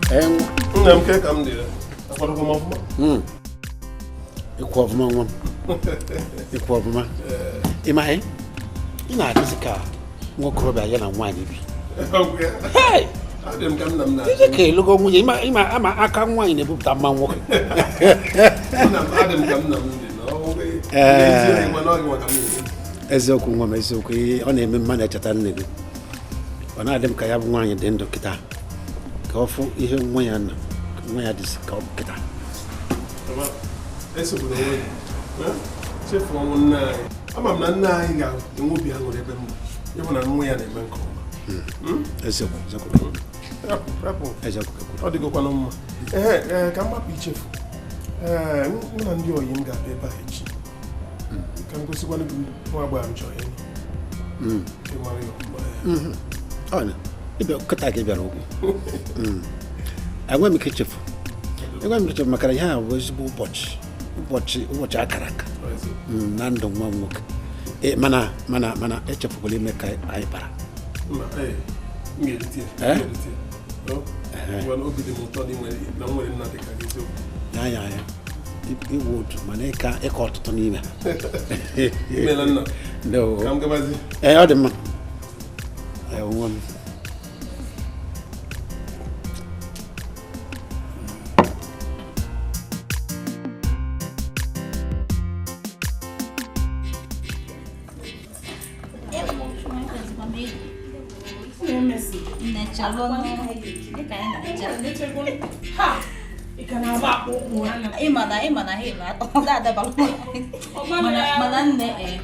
I'm come there. I want to come off. You call for my You call for my. Am I? You know, this car. More crowd and wine. Hey! I didn't come them now. Okay, look on me. I can't wine a book that man walking. I didn't come them. As a woman is okay, on a manager than living. When I dem have wine at the end of Kita. Go for even when I discover Kita. That's a good way. Chef for 1 night. I'm not 9 out. You won't be able to even know a man call. As a good. As a good. How do you go on? Come up, Chief. And you're in that paper. Can go see one of you while I'm joining. Oh, no. You cut I give you. I went to kitchen. I went to Macaraya was watch a carac. None don't walk. Mana, a chap will make I para. Well, be the motor, no more than nothing. Yeah. It would Maneka a quarter to Nina. No, come to I had a man. I won. Imana hela onda da balon. Mananne eh.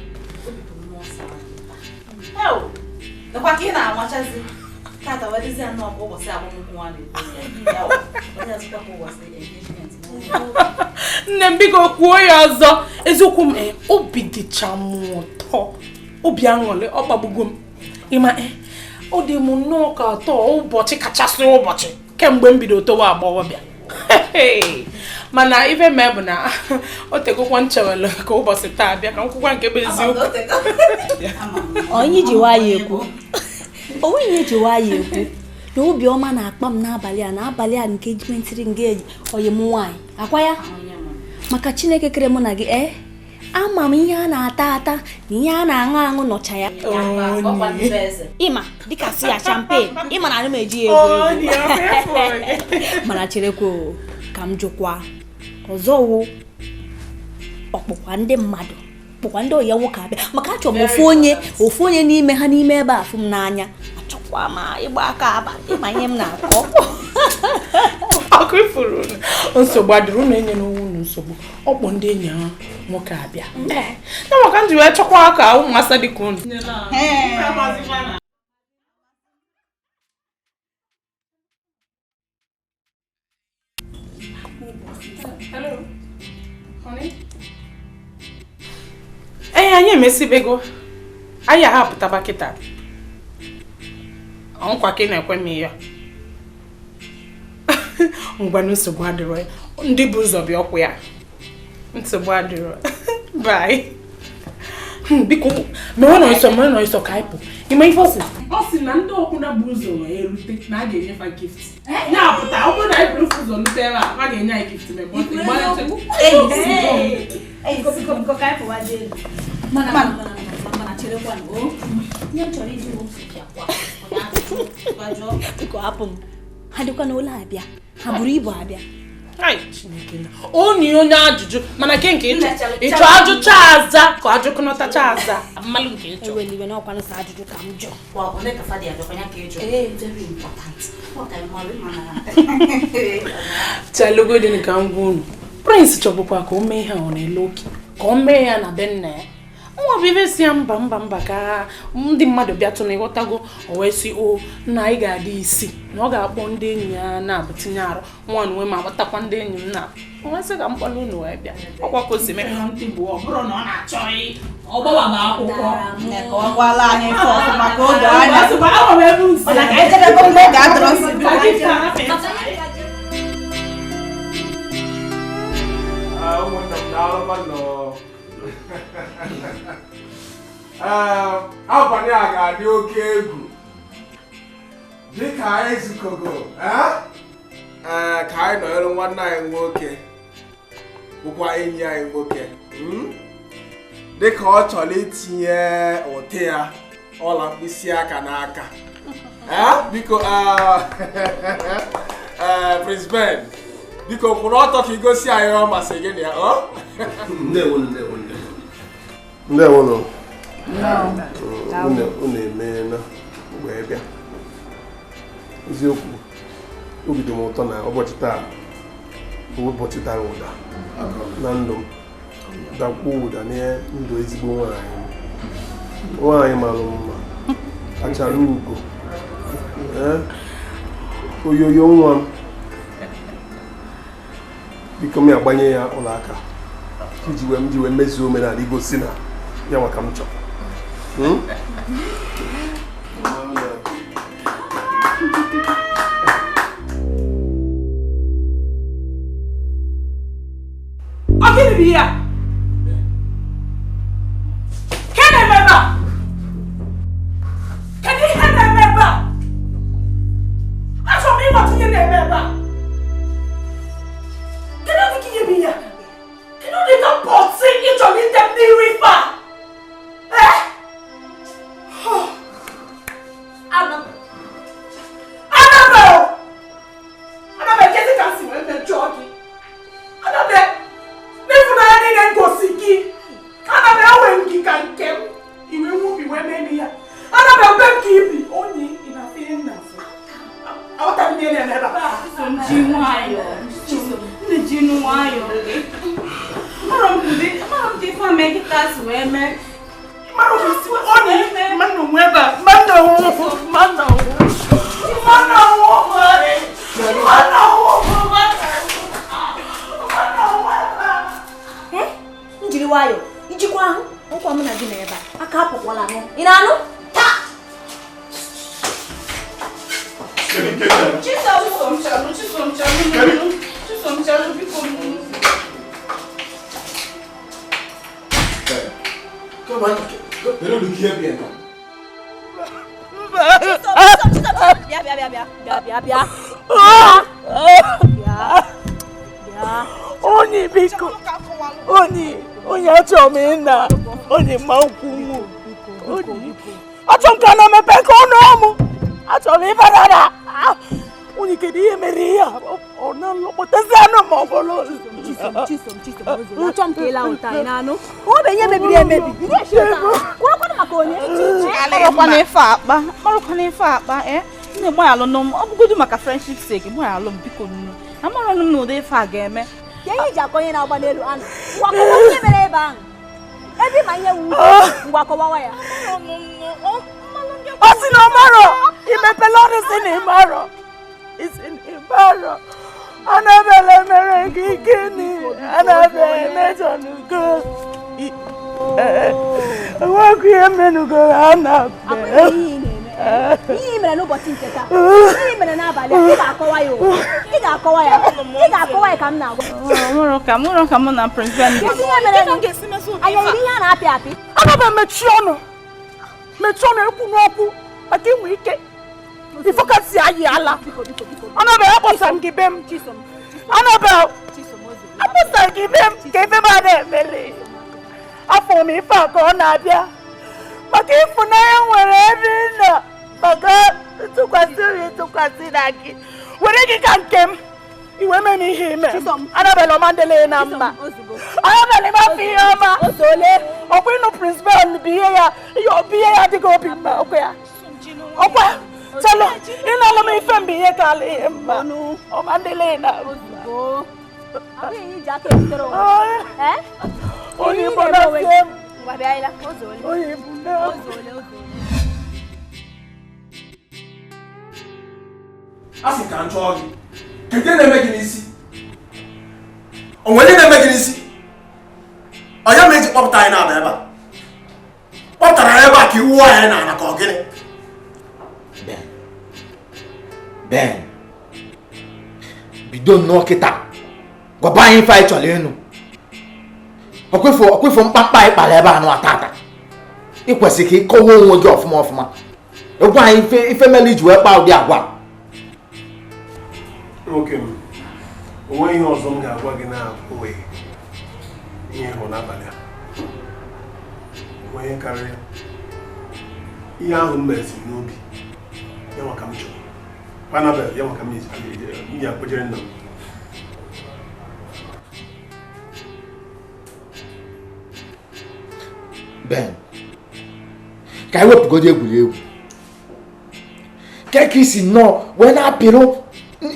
Heo. Da kwa kina amachazi. Kata wadizi ano ko bo se abon ko ane. Ya o. Wadizi kwa ko wase engagement. Nembigo kuo yazo. Ezokum obi di chamu to. Obi anwole ogbabugum. Ima odi mu no ka to ubochi kachasi ubochi. Kemgbe mbido to wa agbawo bia. Mana ife mebu na o tegokwa nchewele ka ụbọchị taa bịa ka nkwukwa nke bụ eziokwu. Onye ji wayo ekwu. Onye ji wayo ekwu. Na obi ọma na-akpa m n'abalị a nke ejimenti nge oyi m nwanyị. Akwa ya? Maka Chineke kere mụ na gị ama m ihe a na-ata na ihe a na-aṅụ nọcha ya. Ịma dịka si ya champagne, ịma na m eji ego. Mana cherekwa ka m jụkwa ọzọ wụ ọkpụkwa ndị mmadụ kpụkwa ndị oya nwoke abịa maka achọ m ofu onye n'ime ha n'ime ebe afụ m n'anya achọkwa ma ịgba aka aba ịma ihe m na-akọ akụ ifuru nsogbu adịrị na enye n'onwu nsogbu ọkpọ ndị enyi ha nwoke abịa na maka ndị wee chọkwa aka ụmụasa dị ka unu. Hello, honey. Anyị emesibego. Anyị ahapụtaba kịta. Ọnkwa ka na-ekwe m ya. Ngwa nsogbu adịrọ. Ndị bụ ụzọ bịa ọkwụ ya. Nsogbu adịrọ. Bye. Biko, mewe na iso ka ịpụ. Ịma ife ọsị? Ọ sị na ndị ọkwụ na bụ ụzọ erute na a ga-enyefa gift. Na-apụta, ọ bụrụ na anyị bụrụ ụzọ lute ebe a ga-enye anyị gift mebe ọ dị gbara nche. Biko ka ịpụ waje elu. Mana cherekwa o. Nye chọrọ iji ofu bịa kwa. Biko hapụ m. Ha dịkwa n'ụlọ abịa. Ha buru ibu abịa. Ai, Chineke na. Onye ajụjụ mana nke ịchọ ajụcha aza ka ajụkọnọtacha aza. Mmalụ nke ịchọ. Eweliwe na ọkwanụ sa ajụjụ ka m jụ. Wa ole ka fadi ajụkwanya ka ịjụ. Very important. What I marry mana. Chalugo dị ka ngwa unu. Prince chọbụkwa ka o mee ha ọ na-ele oke. Ka o mee ya na be nna ya. Nwa bụ ibe si ya mba ka ndị mmadụ bịatụ na ịghọtago o wee si o na anyị ga-adị isi na ọ ga-akpọ ndị enyi ya na-abụ tinye arụ nwa nwe ma gbatakwa ndị enyi m na nwa sị ka mkpọrọ unu wee bịa ọkwa ka o si mee ndị bụ ọ bụrụ na ọ na-achọ ọgbawa na akwụkwọ ka ọ gwala anyị fọs maka oge anya ahụ m ebe nsi ka anyị jebe ego mgbe oge adọrọ si abalị a ga-adị oke egwu dịka ezukọgo ka anyị nọnyere nwanne anyị nwoke bụkwa enyi anyị nwoke dịka ọ chọrọ itinye ụtị ya ọla mkpịsị aka n'aka biko Prince Ben biko kwụrụ ọtọ ka igosi anyị ọ masị gị na ya ndewo nọ unu emeela wee bịa eziokwu obi dị m ụtọ na ụbọchị taa bụ ụbọchị dara ụda na ndụ m dakwuo ụda na ndụ ezigbo nwaanyị mara mma achara ugo oyoyo nwa m biko m agbanye ya ụlọ aka iji wee mezuo omenala Igbo si na ya maka m chọrọ Gịnị bụ ihe a? Ke na-eme ebe a? Kedu ihe na-eme ebe a? Achọrọ m ịmata ihe na-eme ebe a. Kedu ụdị ihe bụ ihe a? Kedu ụdị ka pọtị ịchọrọ ite m n'ihu ife a? Ana m ekezi ka m si wee mejọọ gị. N'ịfụnanya niile ngosi gị, ana m ewe gị ka nke m iwe nwubi wee mee ya. Ana m ebe m ka ibi onye ị na-afụ ihe nna afụ. Aghọtara m ihe na-eme ebe a. Ji nwayọọ, ndị ji nwayọọ gị. Mara m dị ife ome gị ka si wee mee. Mara m si onye mmanụ nwe ebe a. Mmanụ njiri wayo ijikwa ahụ nkwa m na gị na ebe a aka apụkwala nụ ị na-anụ Chisom biko onye biko onye achọrọ m ịna onye ma ukwu achọrọ m ka na-emepe ka ọnụ ọmụ achọrọ m ịbarara onye kedu ihe mere ya ọ na-alọkpọtazi anụ ma ọ bụrụ Chisom achọrọ m ka ịla ụta ị na-anụ ọ bụ ihe mebiri emebi kwụrụkwanụ maka onye marụkwana ife akpa nne gbanyalụ nụ m ọ bụgodu maka friendship sake gbanyalụ m biko nnu amarọ m na ụdị ife a ga-eme ka ihe iji akọnye na-agba n'elu anụ ngwakọwa ihe mere ebe ahụ ebe ma ihe wu ngwakọwawa ya ọ sị na ọ marọ imepela ọrụ isi na ịmarọ anabele mere gị gịnị anabele mejọ n'ugo enweghị ihe menugo ha na-abịa ihe mere n'ụbọchị nke taa ihe mere n'abalị ị ga-akọwa ya ka m na-agwa mụrụ ka mụ na Prince Ben anya iri ihe a na-apị apị ana m emechi ọnụ ekwu n'okwu maka inwe ike ifokasi anyị ala anabe akpọsa m gị be m anabe akpọsa gị be m ka ebe m a na-emeli afọ m ife a ka ọ na-abịa maka ịfụnanya nwere ebe nọ maka ntụkwasị na gị were gị ka nke m iwe mee m ihe ime anabela ọma ndele na mma anabela m afọ ihe ọma ọkwa ịnụ Prince Ben bụ ihe ya adịghị obi mma ọkwa chalo ịnụọlụ m ife mgbe ihe ka ala ihe mma ọma ndele na onye Igbo na-asị m onye Igbo asị ka njọ gị kedu na-eme gị n'isi onwe na-eme gị n'isi onye ma eji kpọpụta anyị na-aba ebe a kpọpụtara ebe a ka iwu anyị na-ana ka ọ gịnị Ben bido nnọọ kịta gwaba anyị ife anyị chọrọ ịnụ ọkwefọ mkpamkpa anyị kpara ebe anụ atata ịkwesị ka ịkọwa onwe gị ọfụma egwu anyị ife mele iji wee kpaa ụdị agwa Okay. Onwe ihe ọzọ m ga-agwa gị na-abụghị ihe hụ n'abalị a. Onye karịrị ihe ahụ m mezi n'obi ya maka m chọrọ. Panabel ya maka m ya akpọjere nna m. Ben, ka anyị wepụgodo egwuregwu. Ka isi nnọọ wee na-apịrụ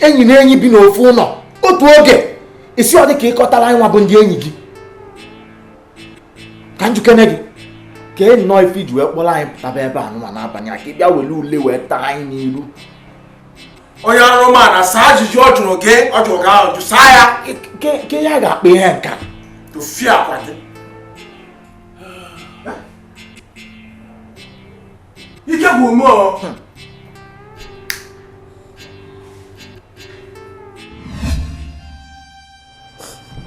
enyi na enyi bi n'ofu ụlọ otu oge isi ọ dị ka ịkọtara anyị nwa bụ ndị enyi gị. Ka njikene gị ka enyi nọọ ife iji wee kpọrọ anyị pụtaba ebe a nụma n'abalị a ka ị bịa were ule wee taa anyị n'iru. Onye ọrụ ma na saa ajụjụ ọ jụrụ gị ahụ jụ saa ya. Ke ya ga-akpa ihe nka. Tofie akwa gị. Ike bụ ume ọ.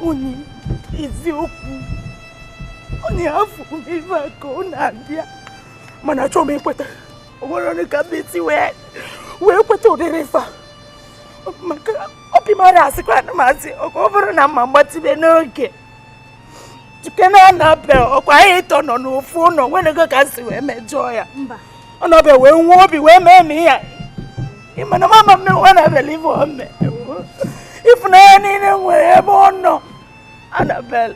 Onye eziokwu onye afọ ife a ka ọ na-abịa mana achọrọ m ikweta o nwere onye ka beti wee kweta ụdịrị ife a maka obi mara asịkwa na masị ọka ọ bụrụ na mma mgbatịbe n'oge tuke na Annabel ọkwa anyị ịtọ nọ n'ofu ụlọ nwenego ka si wee mejọọ ya Annabel wee nwee obi wee mee m ya ịmana mama m na Annabel ife o mee ịfụnanya niile nwere ebe ọ nọ Annabel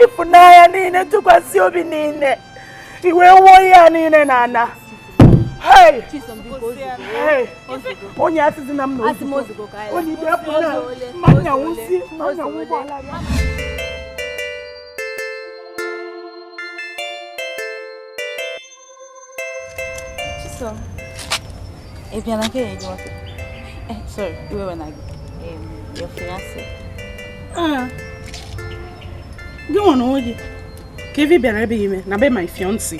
ịfụnanya niile tụkwasị obi niile iwe wuo ya niile na ana onye asịzi na m na ozugbo onye ibe apụ na mmanya nwụsi mmanya nwụgbọala ya Chisom, if you're not here, you want to... sorry, you were not your fiancé. Go on, Oji. Kevi Berabi, na be my fiancé.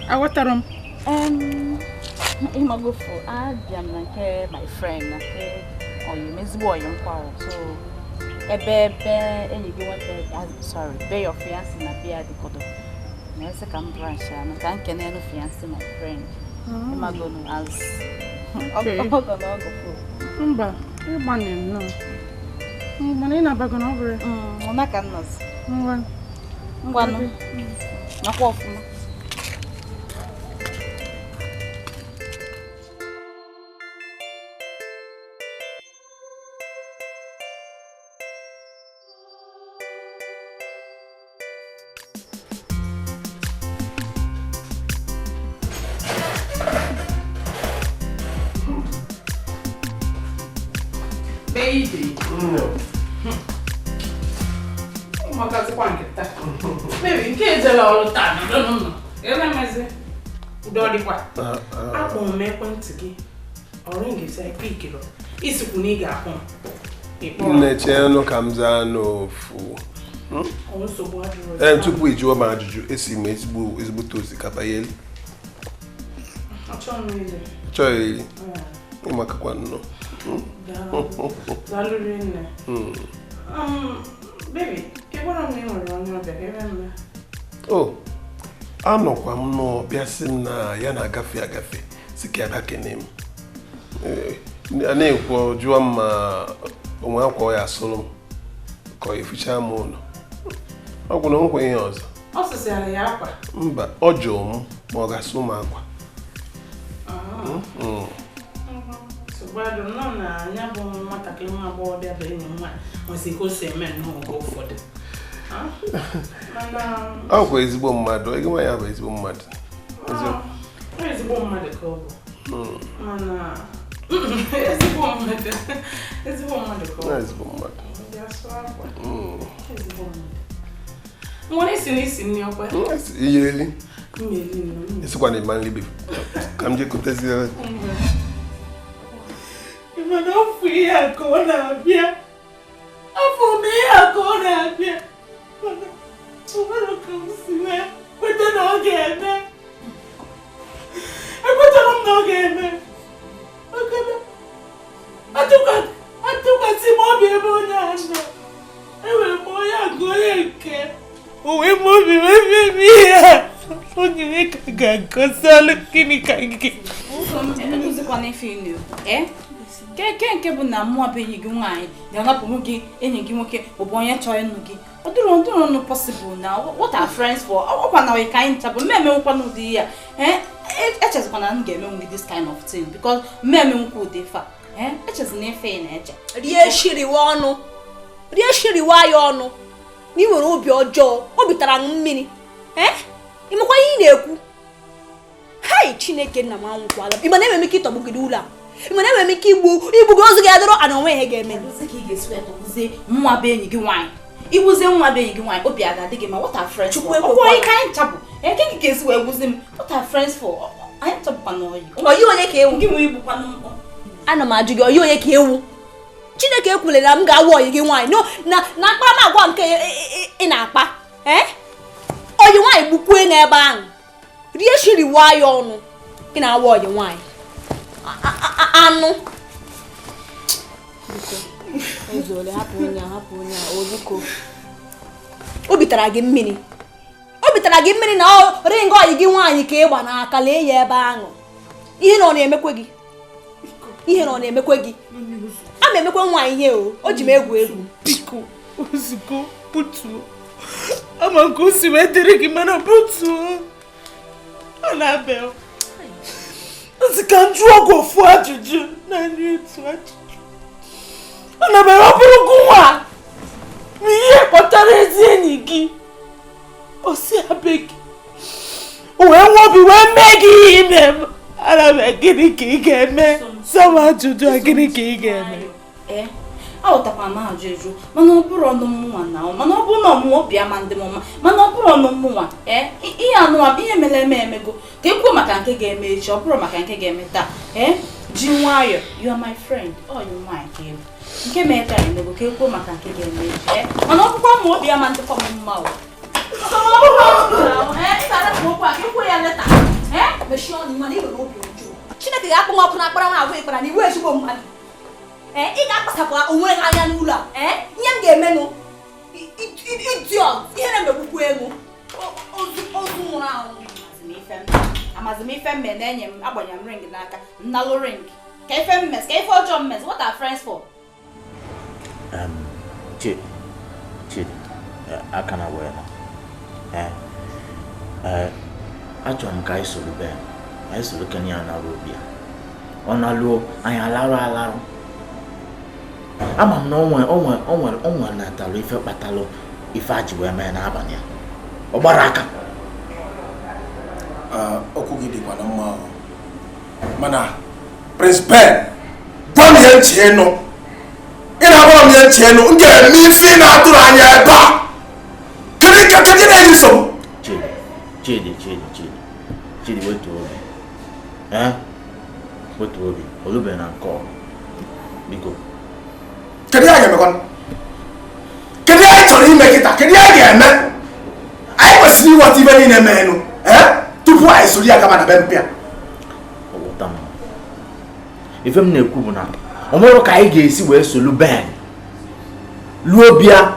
I want to I'm go for I'm like my friend, or you miss boy, young power. So, a baby, and you want to, sorry, be your fiancé, na be at the codo. Yes, I come branch, and I can't get any fiancé, my friend. I'm going to ask. Okay. Mba, ịgbanye nnọọ. Mana ị na-abago over. Ọ na ka nọs. Ngwanụ. Nakwa ọfụma. Baby. Baby, nke ejela ọrụ taa no. Ebe mezi. Udo dịkwa. Akpọ m ekwentị gị. Ọrụ ngese pikiro. Isikwu na ị ga-akpọ m. Nnechenụ ka m zaa n'ofu. Nsogbu adịrọ. Tupu ịjụọ m ajụjụ, esi m ezigbo osikapa ya elu. Achọghị iri. Ịmakakwa nnọọ. Baby, oh, anọkwa m n'ọbịa sị m na ya na-agafe si ka ya kene m. A na-ekwu jụọ m ma onwe akwa ya asụrụ m ka ọ eficha m ụlọ. Ọ gwụrụ nkwa ihe ọzọ. Ọ sịsịara ya akwa? Mba, ọ jụrụ m ma ọ ga-asụ m akwa. Gbadụ nọ na anya bụ nwatakịrị nwa agbọghọ bịa bụ enyi nwa nwesị ka o si eme n'oge ụfọdụ. Ọ kwa ezigbo mmadụ, ego nwa ya bụ ezigbo mmadụ. Ezigbo mmadụ ka ọ bụ. Mana ezigbo mmadụ ka ọ bụ. Ezigbo mmadụ. Ezigbo mmadụ. Nwere isi n'isi nri ọkwa? Iyeli. Mmeli nọ. Esikwa na ịma nri befu. Ka m je kụtazire. Mana afọ ihe a ka ọ na-abịa. Afọ m ihe a ka ọ na-abịa. Mana o nwere ka m si wee kweta na ọ ga-eme. Ekwetara m na ọ ga-eme. Maka na atụkwasị m obi ebe onye a nọ. Enwere m onye agụ onye nke. O wee m obi wee mebe ihe a. Onye ka ga-agọzi ọlụ gịnị ka nke. Nkụzikwa n'ife inu. Nke bụ na mụ abụ enyi gị nwaanyị ga-anapụ gị enyi gị nwoke bụ onye chọrọ ịnụ gị. Ọ dịrọ nụ possible na what are friends for? Ọkwa na we kind chapụ mmemme nkwa n'ụdị ya. Echezikwana na m ga-emenwu gị this kind of thing because mmemme nkwa ụdị fa. Echezi na efe na-eche. Rie shiriwa ya ọnụ. N'i nwere obi ọjọọ, obi tara mmiri. Ịmakwa ihe ị na-ekwu. Hai Chineke nna m anwụkwala. Ịma na-eme ike ịtọgbu gị ụlọ a. Ịma na-eme ike igbu gị ozu ga-adọrọ ana onwe ihe ga-eme. Ka ị ga-esi etọgbuzie nwa be enyi gị nwaanyị. Igbuzie nwa be enyi gị nwaanyị obi aga-adị gị ma what are friends for? Ọkwa anyị ka anyị chapụ. Ka ị ga-esi wee gbuzi m what are friends for? Anyị chapụkwa n'oyi. Oyi onye ka ewu? Gị nwee igbukwa n'ụkwụ. Ana m ajụ gị oyi onye ka ewu? Chineke ekwule na m ga-awa oyi gị nwaanyị na akparamagwa nke ị na-akpa. Oyi nwaanyị gbukwue n'ebe ahụ. Rie shiriwa ya ọnụ. Ị na-awa oyi nwaanyị. Anụ. Ezole hapụ onye oziko. Obi tara gị mmiri na ringo oyi gị nwaanyị ka ịgba n'aka lee ya ebe ahụ. Ihe na ọ na-emekwe gị. A ma emekwe nwaanyị ihe o ji m egwu. Biko, ozugbo butuo. Ama nke o si wee dịrị gị mana butuo. Ọ na-abịa. Ozi ka m jụọ gị ofu ajụjụ naanị otu ajụjụ. Ọ na-abịa ọ bụrụ gị nwa. Ma ihe kpọtara ezi enyi gị. O si abịa gị. O wee nwa obi wee mee gị ihe ime m. Ana gịnị ka ị ga-eme? Sama ajụjụ a gịnị ka ị ga-eme? Aghọtakwa m ajụ eju mana ọ bụrụ ọnụ mmụnwa na mana ọ bụrụ na ọmụmụ obi ama ndị mma mana ọ bụrụ ọnụ mmụnwa ihe anụwa ihe mere emego ka e kwuo maka nke ga-eme echi ọ bụrụ maka nke ga-eme taa ji nwayọ you are my friend ọ you my girl nke mere taa emego ka e kwuo maka nke ga-eme echi mana ọ bụkwa ma obi ama ndị fọm mma o Chineke ga-akpụ nwa ọkụ na akpara nwa agwa ịkpara na iwu ezigbo mmadụ. Ị ga-akpasapụ onwe gị anya n'ụlọ a. Ihe m ga-emenụ idiot ihe na-emegbukwu ego ozu nwụrụ anwụ. Amazi m ife mme na-enye m agbanya m ring n'aka nnalụ ring ka ife mmes ka ife ọjọọ mmes what are friends for? Chidi aka na wee nọ. Achọrọ m ka anyị soro be anyị soro kenye ya na obi ya. Ọ na-alụọ anyị alarụ. Ama m na o nwere natalụ ife kpatalụ ife aji wee mee n'abalị ya. Ọ gbara aka. Okwu gị dịkwa na mma ahụ. Mana Prince Ben gwa m ihe nche nụ. Ị na-agwa m ihe nche nụ m ga-eme ife na-atụrụ anya ebe a. Kedu na-enyi so? Chidi wetu obi. Wetu obi. Olube na nke ọ. Biko. Kedu ya ga-emekwa? Kedu ya chọrọ ime kịta? Kedu ya ga-eme? Anyị kwesịrị ịghọta ibe niile meenụ. Tupu anyị soro ya gaba na be mpịa. Ọghọta m. Ife m na-ekwu bụ na ọ nwere ka anyị ga-esi wee solu Ben. Luo bịa.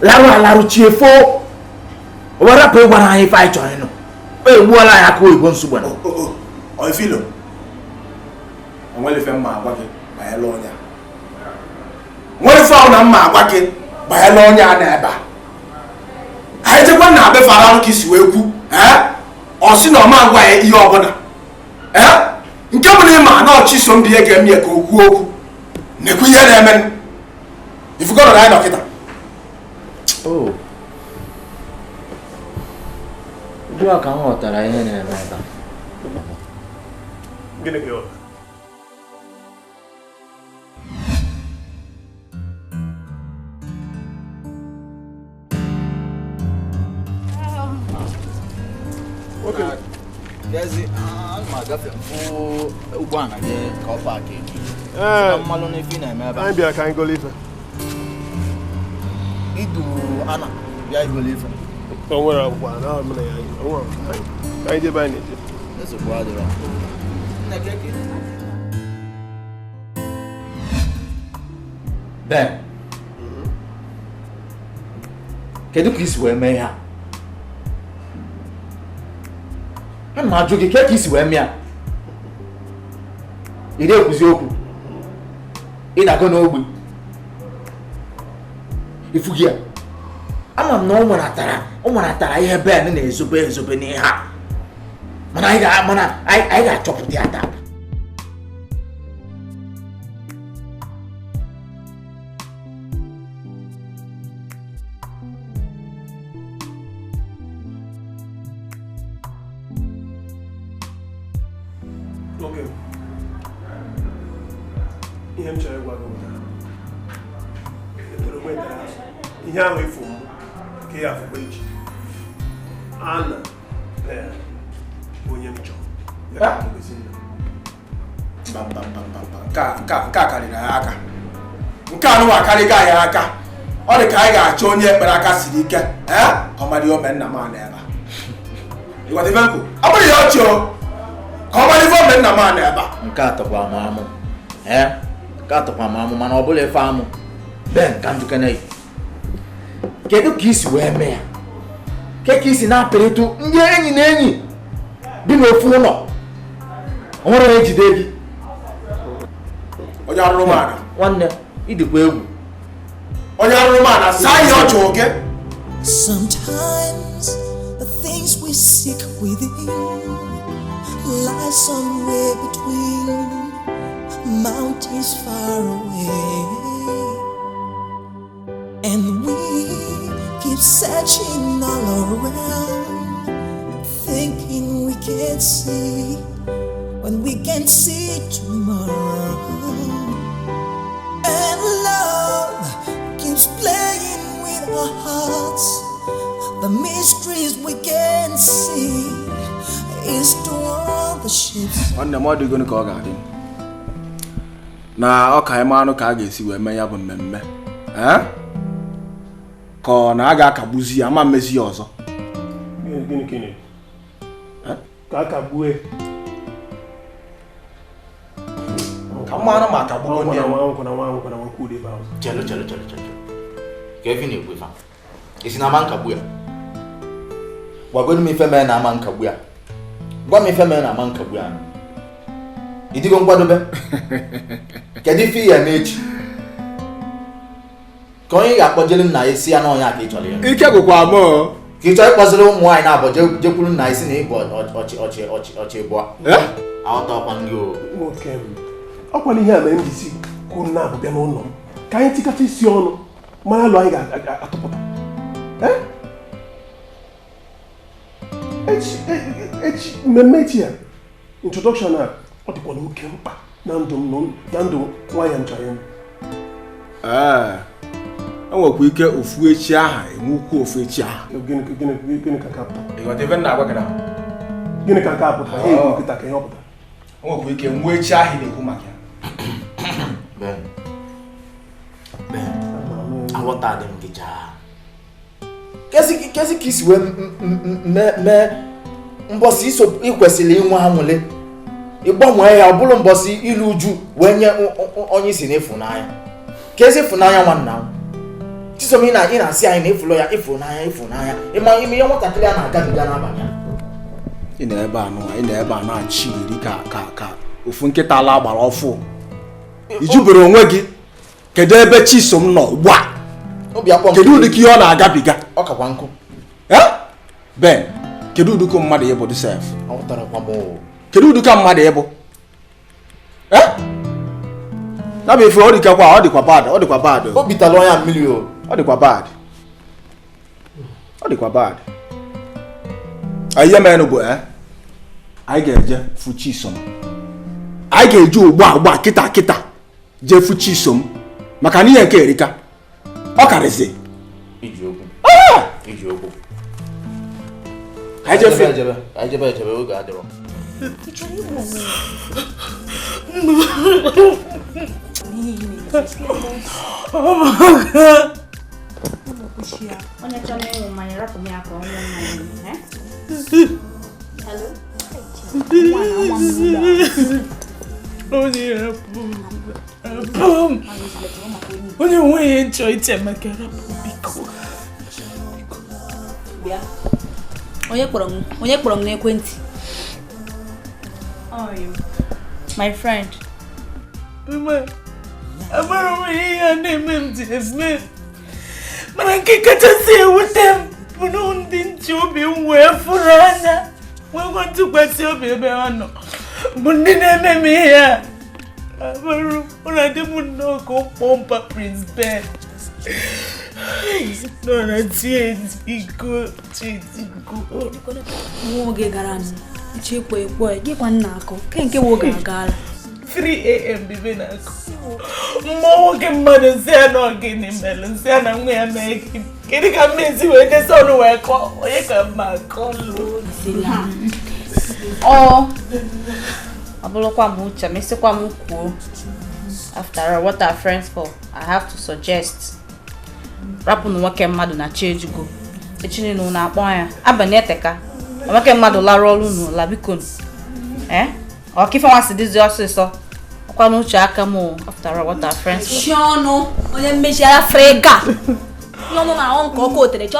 Larụ chiefo. O were rapụ ịgwa na anyị ife anyị chọrọ ịnụ. O egbuola anyị aka oyibo nsogbu na. Oifilo. Onwere ife mma agwa gị banyere ọnya. Nwere ife ahụ na mma agwa gị banyere ọnya a na-ebe a. Anyị jekwa na be Fararụ ka isi wee kwu. Ọ sị na ọma agwa ya ihe ọbụla. Nke bụ na ịma na ọchị so ndị ga-eme ya ka o kwuo okwu. Na-ekwu ihe na-eme. Ifugo na anyị dọkịta. Ugbu a ka m ghọtara ihe na-eme ebe a. Gịnị ka ọ? Okay. Gazi, ma gafe ugbo ana je ka ọ paaki. Mmalụ na efi na-eme ebe. Anyị bịara ka anyị golo ife. Idu ana bịa igolo ife. O nwere akwụkwọ na ọ mere ya. O nwere anyị jebe anyị na-eje. Nsogbu adịrọ. Nne keke. Ben. Kedu ka isi wee mee ha? Ana m ajụ gị ka isi wee mee ya? Ị na-ekwuzi okwu. ịdago n'ogbe ifugi ya ama m na ọ maratara ihe Ben na-ezobe n'ihe a mana anyị ga-achọpụta ya taa. Ihe m chọrọ ịgwa gị ihe ahụ ịfụ m ka ya afụkwa echi ana onye m chọrọ nke a karịrị ya aka nke a nụwa akarịga ya aka ọ dị ka anyị ga-achọ onye ekpere aka siri ike ọmarị ome nna m ana ebe ịgwadịbenko ọmarị ya ọchị ka ọmarị ome nna m ana ebe nke a tọkwa m amụ ka atọkwa m amụ mana ọ bụla ife amụ Ben ka njikene yi kedu ka isi wee mee ya ka isi na-apịrịtụ ndị enyi na enyi bi n'ofu ụlọ o nwere ejide gị onye arụrụ mana nwanne ịdịkwa egwu onye arụrụ mana saa ihe ọchụ oke. Sometimes the things we seek within lie somewhere between mountains far away, and we keep searching all around, thinking we can't see when we can see tomorrow. And love keeps playing with our hearts. The mysteries we can't see is to all the ships. Nwanne m ọ dị gịnị ka ọ ga-adị na ọka ime anụ ka a ga-esi wee mee ya bụ mmemme ka ọ na a ga-akagbuzi ya ama mmezi ya ọzọ gịnị ka a kagbue ka mmanụ ma akagbuo ndị chelo ka efi na-ekwe fa isi na ama nkagbu ya gwagonu m ife mee na ama nkagbu ya gwa m ife mee na ama nkagbu ya idigo nkwadobe kedu ife ya n'echi ka onye ga-akpọjere nna ya si ya n'ọnya ka ị chọrọ ya ike gwụkwa amụ ka ị chọrọ ịkpọziri ụmụ nwaanyị na-abọ jekwuru nna isi na ịbụ ọchị bụọ aghọta ọkwa ndị ọkwa n'ihe a mere m jisi kwuru na abụ bịa n'ụlọ m ka anyị tikata isi ọnụ mara alụ anyị ga-atụpụta echi mmemme echi ya introduction a ọ dịkwa n'oke mkpa na ndụ nwaanyị m chọrọ ịmụ. enwekwa ike ofu echi aha enwekwu ofu echi aha gịnị ka nke apụta ịghọta ebe na-agwa gị na gịnị ka nke apụta ha egwu nkịta ka ihe ọpụta enwekwa ike nwa echi ahụ na-ekwu maka ya aghọta dị m gị chaa kezi ka isi wee mee mbọsị iso ikwesịrị inwe anwụle ịgbanwee ya ọ bụrụ mbọsị ilu uju wee nye onye isi n'ịfụnanya ka ezi ịfụnanya nwanna m chisom ị na-asị anyị na ịfụlọ ya ịfụnanya ịma ime ihe nwatakịrị a na-agabiga n'abalị a ị na-ebe a na-achị iri ka ofu nkịta ala gbara ọfụ ijubere onwe gị kedu ebe chisom nọ ugbu a kedu ụdị ka ihe ọ na-agabiga ọ kakwa nkụ Ben kedu ụdị ka mmadụ ịbụ dị sef kedu ụdị ka mmadụ ịbụ na bụ ife ọ dịkwa bad o bitala ọnya mmiri ọ dịkwa bad ihe menụ bụ anyị ga-eje fụ Chisom anyị ga-eje ugbu kịta jee fụ Chisom maka na ihe nke erika ọ karịsị iji okwu anyị jebe oge adịrọ onye chọrọ ịnwụ mmanya rapụ m ya ka ọ nwụọ mmanya. onye nweghị nchọ iche maka rapụ biko. Onye kpọrọ m n'ekwentị? My friend. amara m ihe ya na-eme m ji eme mana nke kachasị ewute m bụ na ndị nche obi m wee fụrụ anya nwekwa ntụkwasị obi ebe ha nọ bụ ndị na-eme m ihe a amarụ ụra dị m nnọọ ka ụkpọmpa Prince Ben nọ na chiedigo nwa oge gara nchekwa ekwe gịkwa nna akọ nke nwoke agala 3 a.m. bibe na-akụ mmụọ nwoke mmadụ nsị ya na ọgịnị mere nsị ya na nwa ya mee gị kedu ka mmezi wee desa ọnụ wee kọọ onye ka mma akọ ọ bụrụkwa m uche ma esikwa m kwuo after all what our friends for I have to suggest rapụ na nwoke mmadụ na Chiejugo echinene na akpọ ya abalị eteka nwoke mmadụ lara ọrụ n'ụla biko ọkife nwasị dịzi ọsịsọ ọkwa n'uche aka m after all what our friends for Shọnụ onye mmechi Afrịka n'ọnụ na ahụ nke ọkụ otere chọ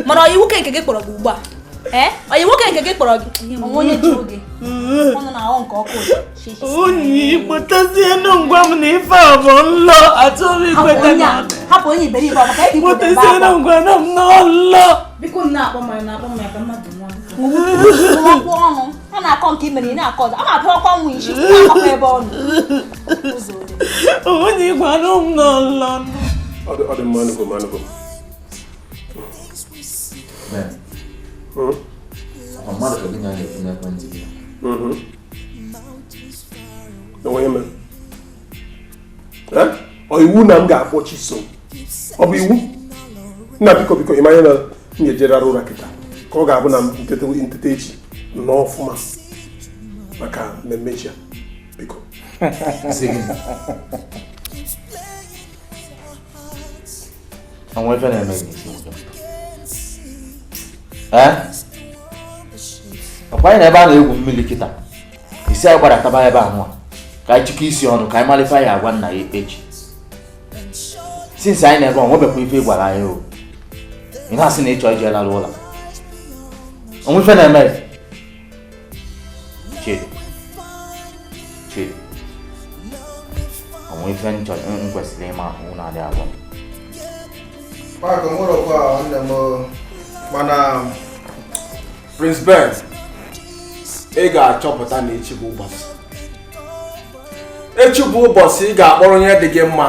mana ọyị nwoke nke gị kpọrọ gị ugbu a ọyị nwoke nke gị kpọrọ gị onye ji oge ọnụ na ahụ nke ọkụ onye ikpotazie ngwa m na ife a bụ nlọ atụrụ ikweta na hapụ onye iberibe maka ebe ikpotazie ngwa na m n'ọlọ biko na-akpọ m ya ka mmadụ nwa ọkwụ ọnụ ọ na-akọ nke imere ị na-akọ ọzọ a na-apịa ọkwa nwa isi na-akọ ebe ọnụ onye ịgwanụ m n'ọlọ ọ dị mmanụgo mmadụ ka gị na-ekwu n'ekwentị gị ọ iwu na m ga-akpọ Chisom ọ bụ iwu nna biko ịmanye na m ga-ejere ụra kịta ka ọ ga-abụ na ntete echi n'ọfụma maka mmemme echi biko ọnwa ife na-eme gị n'isi ọkwa anyị na ebe a na-egwu mmiri kịta isi anyị gbadataba ebe a nwa ka anyị chịkọ isi ọnụ ka anyị malife anyị agwa nna ya echi sinsi anyị na-ebe onwebekwa ife gwara anyị o ị na-asị na ịchọ ije lara ụlọ onwe ife na-eme Chidi onwe ife m kwesịrị ịma ahụ na-adị abụọ maka nwụrụkwa nne m mana Prince Ben ị ga-achọpụta na echi bụ ụbọchị ị ga-akpọrọ onye dị gị mma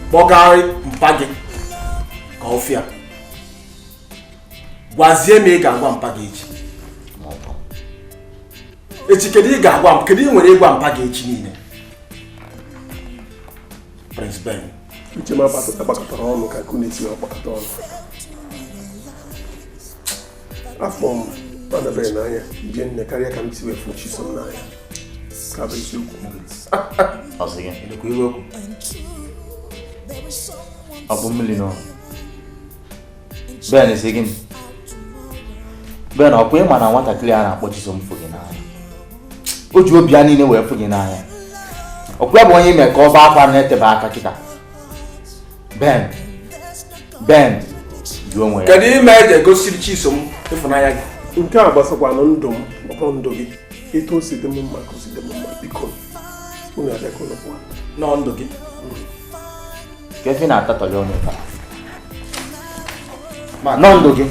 kpọgarị mpa gị ka ọfịa gwazie m ị ga-agwa mpa gị echi kedu ị ga-agwa m kedu ị nwere ịgwa mpa gị echi niile Prince Ben uche m gbakọtara ọnụ ka unu esi ọgbakọta ọnụ afọ m adabeghị n'anya ije nne karịa ka m si wefu Chisom n'anya ka bụ isiokwu ọ bụ mmiri n'ọnụ Ben si gịnị Ben ọkwa ịma na nwatakịrị a na-akpọ Chisom fụ gị n'anya o ji obi ya niile wee fụ gị n'anya ọkwa bụ onye ime ka ọ baa akwa na-etebe aka kịta Ben jụọ onwe ya kedu ime eji egosiri Chisom ịfụnanya gị nke a gbasakwanụ ndụ m ọbụrụ ndụ gị etu o si dị m mma ka o si dị m mma biko unu abịakọnọkwa nọ ndụ gị ka efe na-atatọli ọnụ ma nọ ndụ gị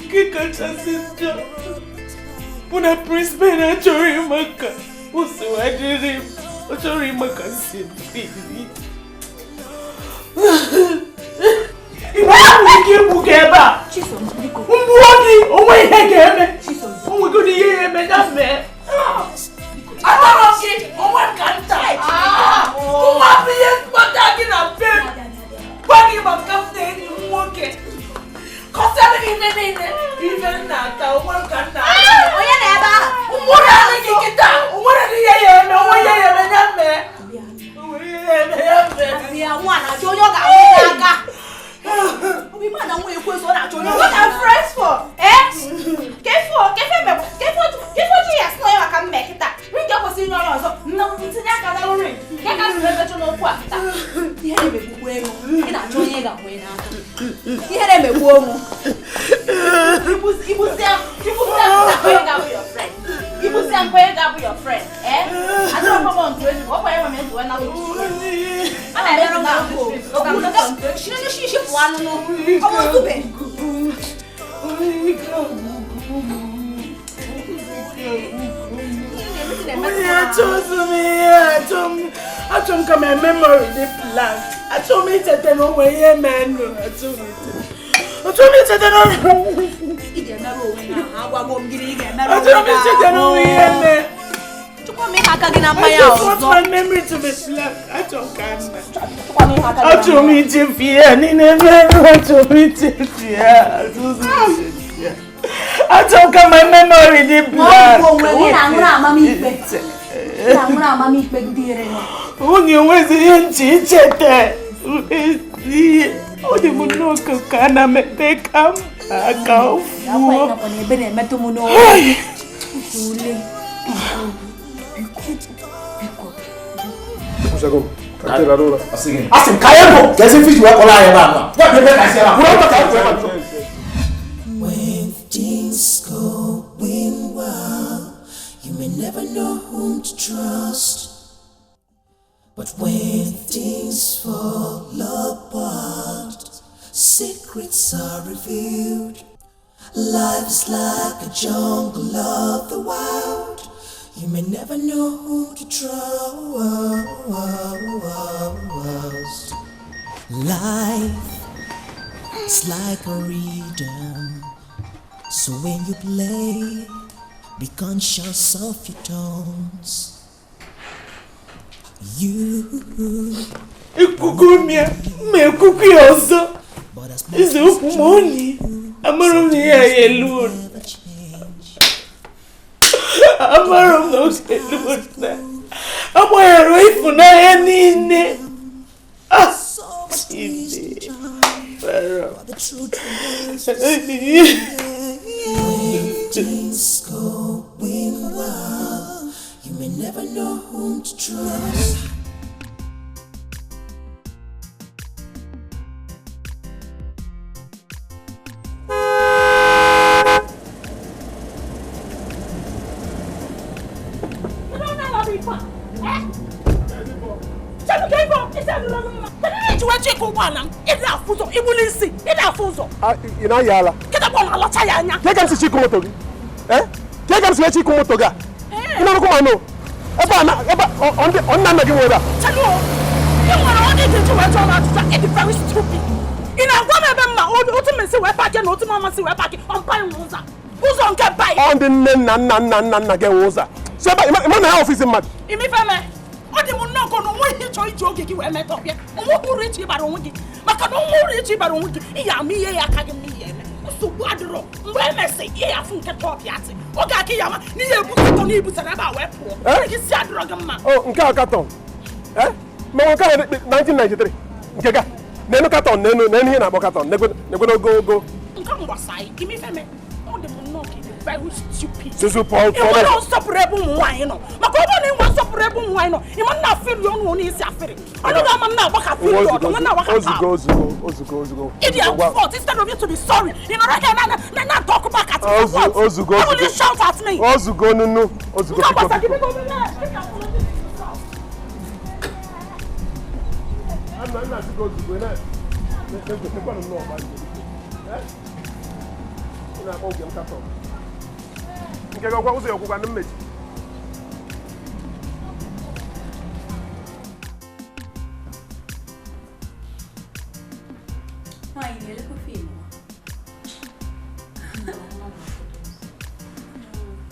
nke kachasị njọ bụ na Prince Ben achọrọ ịma ka o si wee dịrị m ọ chọrọ ịma ka si biri ike egbu gị ebe a mgbuo gị onwe ihe ga-eme onwegoro ihe ya eme ya mee atọrọ gị onwe m ka nta nwa bụ ihe mkpata gị na mpe gwa gị maka m na enyi m nwoke kọsara gị ife niile ife nna ata onwe m ka nna onye na ebe ahụ nwere anyị gị kịta onwere ihe ya eme onwe ihe ya eme ya mee onwere ihe ya eme ya mee ya nwa na-achọ onye ọ ga-ahụ aka obi ma na nwa ekweso na-achọ onye What are friends for? Kefo ji ya snow maka mme kita. Ring ya kwesịrị onye ọzọ. Ntinye aka na ring. Ya ka sị ebe chọ n'okwu a kita. ihe na-emegbu ego ị na-achọ I told come a memory the blank. I told me to tell no way man. I told me to tell my memory to be blank. I told me to fear. I told my memory the blank. Onye wezi yanchi chete. Odi munoka kana mepeka akafu. Asim kayembo. Kesi fish wa kola yeba. What the heck I say? When things going well, you may never know whom to trust. But when things fall apart, secrets are revealed. Life's like a jungle of the wild. You may never know who to trust. Life is like a rhythm. So when you play, be conscious of your tones. Ikugumia, me kukioso. Is it money? I'm around here alone. I'm around those alone. I'm away for any. Things going well, you may never know whom to trust. Ina yala. Kita bona la chayanya. Kega msi chiko motogi. Kega msi chiko motoga. Ina ko mano. Eba onna na giwoda. Chalo. You want only to do it very stupid. Ina gwa be ma o to me se we park na o to mama se we park on pai woza. Who's on get buy? On the na get woza. So ima na office mad. Imi feme. O de mu no ko no wo hi choi joke ki we metop ye. O mo reach ba ro wugi. Maka no mo reach ba ro wugi. Iya mi ye ya ka ge mi ye. So wadro. Mwe me say iya fun ke top yate. O ga ki yama ni ye bu ko ni bu sana ba we pro. Ki si adro ga ma. Oh, nke akaton. Me won ka 1993. Nke ga. Nenu katon, nenu ihe na bokaton. Negwe go. Nka mo sai. Imi feme. O de mu no ki very stupid. So Paul. You don't stop rebel wine no. Makobo ni wan stop rebel wine no. You man na feel you no ni si afere. Ono ga man na waka feel you. No man na waka. Ozugo. Idiot fault instead of you to be sorry. You know na talk back at me. Ozugo. How will you shout at me? Ozugo no. Ozugo. I'm not go to na. They go no about it. Ina ko gem katon. Nke ga kwa uzo yokuga na mmeji. Ai, ele com filho.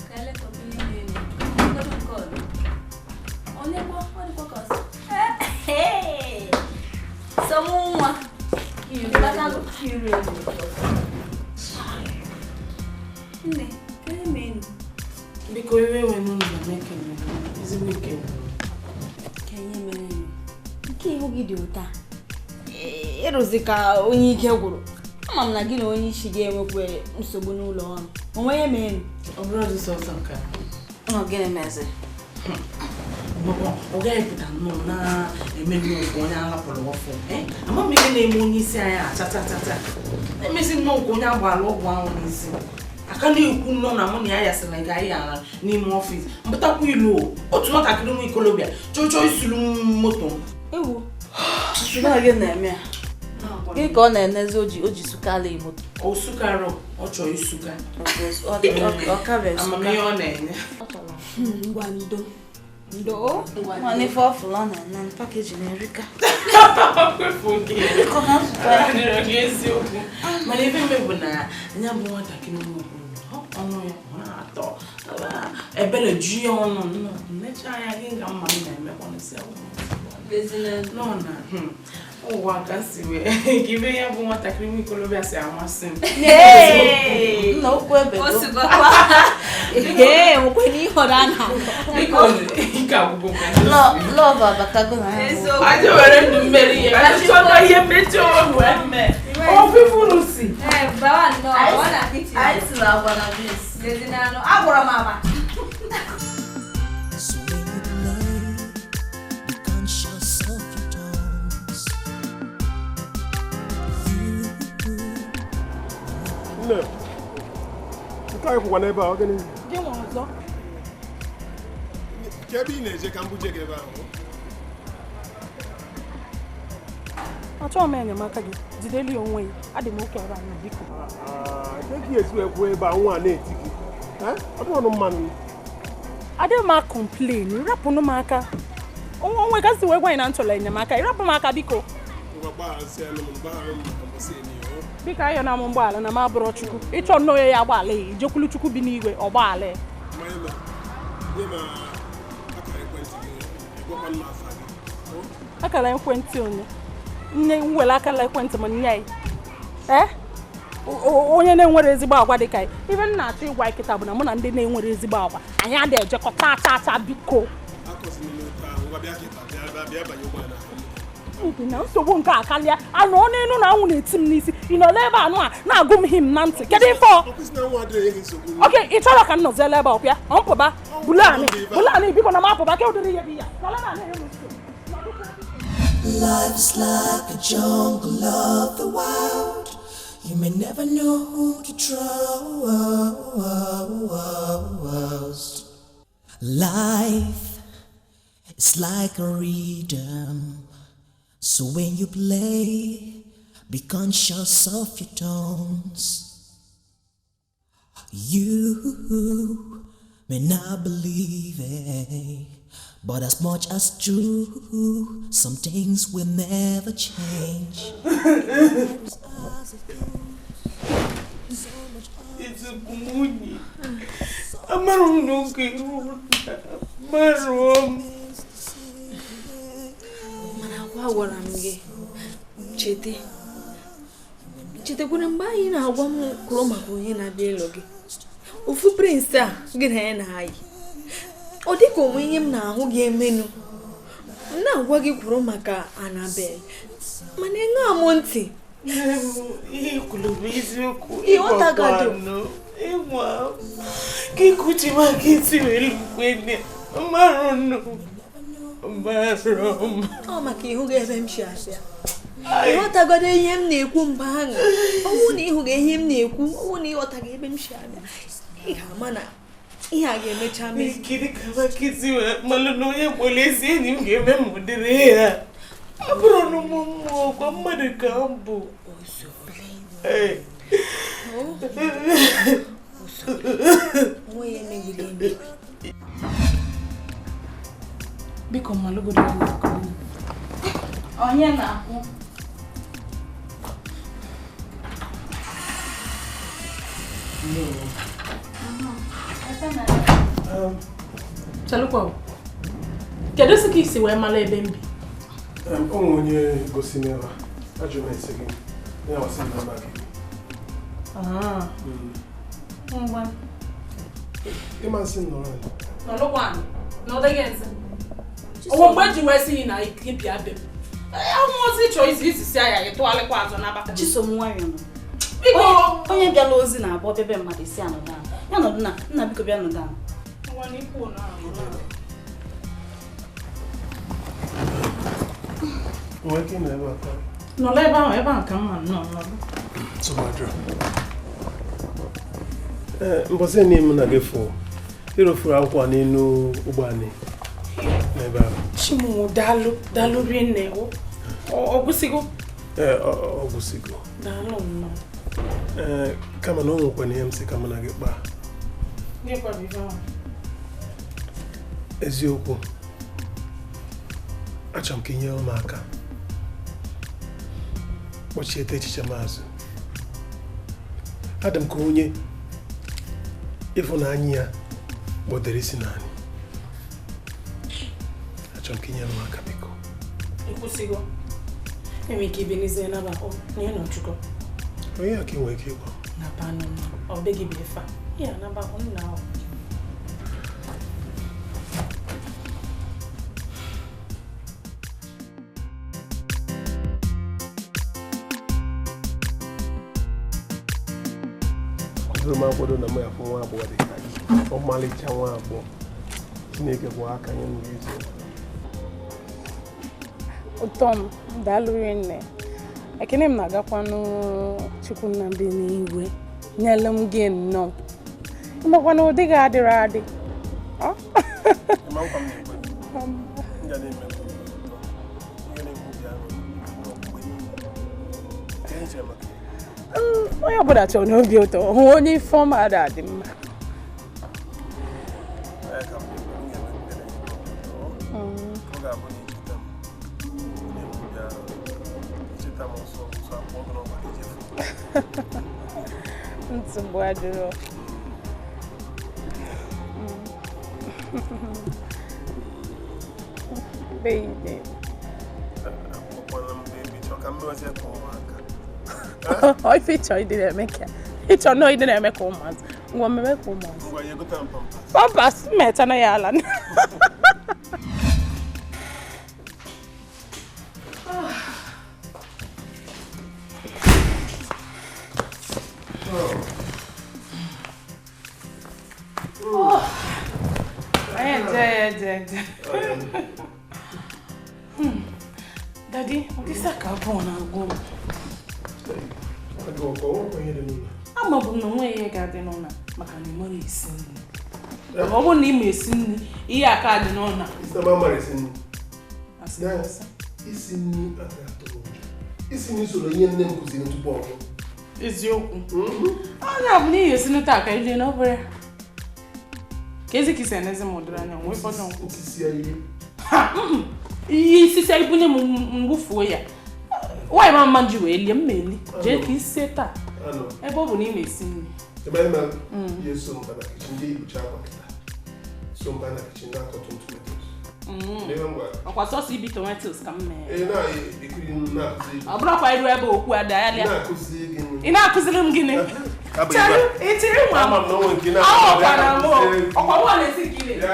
Kale ko pili ni. Ko. Onde ko kosa. Hey. Someone. You got to curious. Ne, que mean? Because we were not making it's a weekend. Can you mean? Ki ho gidiota. Erozika onye ike gwuru. Ama m na gị na onye isi ga-enwekwe nsogbu n'ụlọ ọrụ. Onwe ya mean. Obro dị sọ ka. Oh, gịnị meze? Oga ipụta nnọọ na emenu onye alapụrụ ọfụ. Ama m ihe na-eme onye isi anyị achatatata. Emezi nnọọ nke onye agbara ọgwụ ahụ n'isi. Aka na-ekwu nnọọ na mụ na ya yasịrị ga anyị ala n'ime ọfịs. Mbụtakwa ilu otu nwatakịrị nwa ikolobịa chọọ isuru moto. Ewu. Sụna gị na-eme ya. Gị ka ọ na-enezi o ji sukala moto. O sukara ọ chọrọ isuka. Ọ kabe suka. Amamihe ọ na-enye. Ngwa ndo nwanne fọfụlọ na pakeji na-erika. Eziokwu mana ebe mbe bụ na ya bụ nwatakịrị ọnụ ya na-atọ ebere ju ya ọnụ mmecha anya gị nga mma m na-emekwa nọ na ụwa ka si wee gibe ya bụ nwatakịrị nwa ikolobịa si amasị m nna okwu ebe okwe na ịhọrọ ana ike agwụgwụ lọv abatago na ya aja were ndụ mmeri ya achịkọta ihe mmechi ọrụ wee mee ọfịfụ si anyị si na agwa na bis agwara m ama Nne, nke anyị kwụkwa n'ebe a, ọ gịnị? gị nwe ọzọ Ka ebe ị na-eje ka m buje gị ebe ahụ? achọghị m enyemaka gị jideli onwe ya adị m oke ebe anyị biko Nke gị esi ekwu ebe a nwa na-eti gị? Ọ bụ ọnụ mmanụ. adịghị m akọmplen rapụnụ m aka onwe ka si wee gwa anyị na ntụla enyemaka ịrapụ m aka biko biko ayọ na m mgbaala na m abụrụ Chukwu ịchọ nnọọ ya agbaala ya ijekwulu Chukwu bi n'igwe ọgbaala ya akara ekwentị onye nne nwere akara ekwentị m nye ya onye na-enwere ezigbo agwa dị ka ya ibe m na-achọ ịgwa nkịta bụ na mụ na ndị na-enwere ezigbo agwa anyị adịghị ejekọta acha biko na nsogbu nke akarịa anụ ọ n'elu na anwụ na-eti m n'isi ị nọ n'ebe anụ a na-agụ m him na ntị kedu ife oke ị chọrọ ka m nọziela ebe ọkwa ya ọ mpụba bulani biko na m apụba ka ụdịrị ihe dị ya Life's like a jungle of the wild. You may never know who to trust. Life is like a rhythm. So when you play, be conscious of your tones. You may not believe it, but as much as true, some things will never change. It's a kumuni. Amarum no kiru. Marum. Agwara m gị chetekwara mgbe anyị na-agwa m kwuru maka onye na-abịa ịlụ gị ofu prince a gị na ya na-ayị ọ dịka onwe ihe m na-ahụ gị emenu m na-agwa gị kwuru maka Annabelle mana ịṅụ amụ ntị ihe kwuru bụ eziokwu ịghọtagado ịnwa ka ikuchi maka isi were ukwe mmarụ ọ maka ịhụ gị ebe m si abịa ịghọtagodo ihe m na-ekwu mgbe ahụ ọnwụ na ịhụ gị ihe m na-ekwu ọnwụ na ịghọtaghị ebe m si abịa ị ga-ama na ihe a ga-emecha mee ikiri ka makịzi malụ na onye kpọrọ ezi enyi m ga-eme m ụdịrị ya abụrụ na ụmụ mmụọ kwa mmadụ ka m bụ onwe ya emegide eme biko malụgodo onye na-akwụ chalụkwa kedu sị ka isi wee mara ebe m bi Onwe onye gosi n'ebe ajụ m esi gị ya wasị na mma gị ngwa ịma nsị nọrọ nọlụkwa n'ọdịghị nsị ọwụ mgbe ji wee sị na ịbịa be m ọmụozi chọọ isi aya ịtụgharịkwa azụ n'abaka Chisom nwayọ nọ onye bịala ozi na-abụ bebe mmadụ isi anọdụ ya nọdụ na nna biko bịa nọdụ Working never. No, ever come, no. So much. Mbọsị name na gefo. Iro furu akwa n'enu ụgbani. N'ebe ahụ. Chimu dalu rinne o. Ogusigo. Ogusigo. Dalu no. Kama na ụmụ kwanye ya msị kama na gị kpaa. Gị kwa biva. Eziokwu. Achọrọ m ka inyere m aka. Kpọchiete echiche maazụ. Adị m ka onye ịfụnanya ya gbọdere isi n'anyị. Achọrọ m ka inyere m aka biko. Ekwusigo. Enwe ike ibe n'ize na bakọ na ya nọchukọ. Onye aka inwe ike ịgwa. Na pano ọ begi bi fa. Ya na bakọ nna ọ. Akwado na mụ ya fụ nwa abụọ dị ka gị. Ọmalịcha nwa abụọ. Chineke bụ aka nye m ga-eji. Tom, daalụ rinne. Ekene m na-agakwanụ Chukwu nna bi n'igwe. Nyere m gị nnọọ. Ịmakwa na ụdị ga-adịrị adị. Onye ọbụla chọrọ n'obi ụtọ hụ onye ifeọma adị mma. Nsogbu adịrọ. Baby. Oh, if it's I didn't make it. It's no, I didn't make almost. One make almost. Papa's met an island. Daddy, what is that car phone? I'll go. I'm a woman way garden owner. Macani is in. The woman name is in Ia Garden owner. It's the mama is in. It's in it's in so the young name goes into ball. It's you. I have news in the talk. I didn't over. Casey Kissen is a modern and we for no. Is say Bunem. Why Mamma William Millie? Jackie said that. I know. I bought name is in the man. Yes, some kind of kitchen, which I want. Some kind of kitchen, not cotton tomatoes. Of course, I see tomatoes come. I brought my rebel who are dialing. In our cousin Guinea. It's a mamma, no one can. Oh, I want to see it.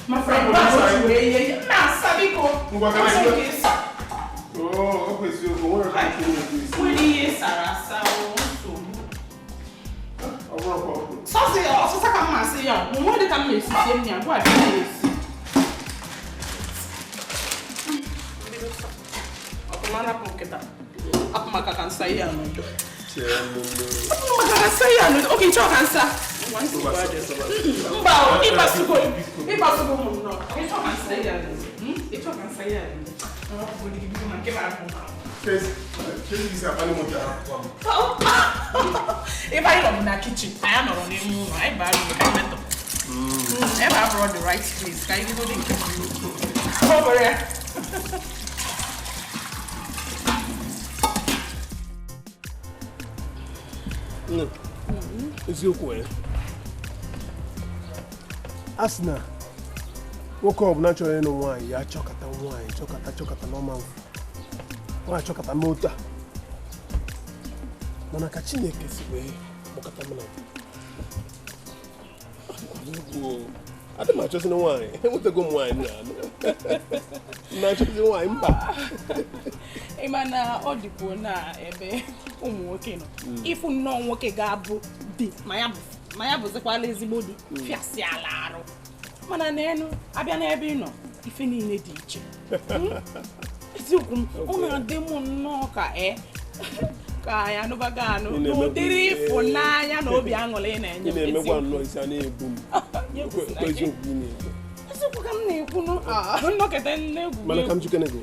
My friend, oh, okay, so you work at Saucy, also, come and say, what did I miss? What okay, talk answer. If I am in the kitchen, I am not on the moon. I buy the I brought the right place. Can you go to the kitchen? Over there. No. It's your way. Asna. Woke up naturally no wine, ya chokata wine, chokata normal. Wa chokata mota. Mana ka Chineke si we bokata mana. Ada ma chosi no wine. What go wine na. Na chosi wine mba. Imana odipo na ebe ụmụ nwoke no. Ifu no nwoke ga-abụ di maya bụ zekwala ezigbo di fiasi ala arụ. Mana n'enu abịa n'ebe ị nọ ife niile dị iche. Eziokwu m ọ na-adị m nnọọ ka ya nụbaga anụ n'ụdịrị ịfụnanya na obi aṅụrị na-enye m. Na-emekwa nnọọ isi a na-ebu m. Eziokwu ka m na-ekwu nnọkọta n'egwu. Mana ka m chukene gị.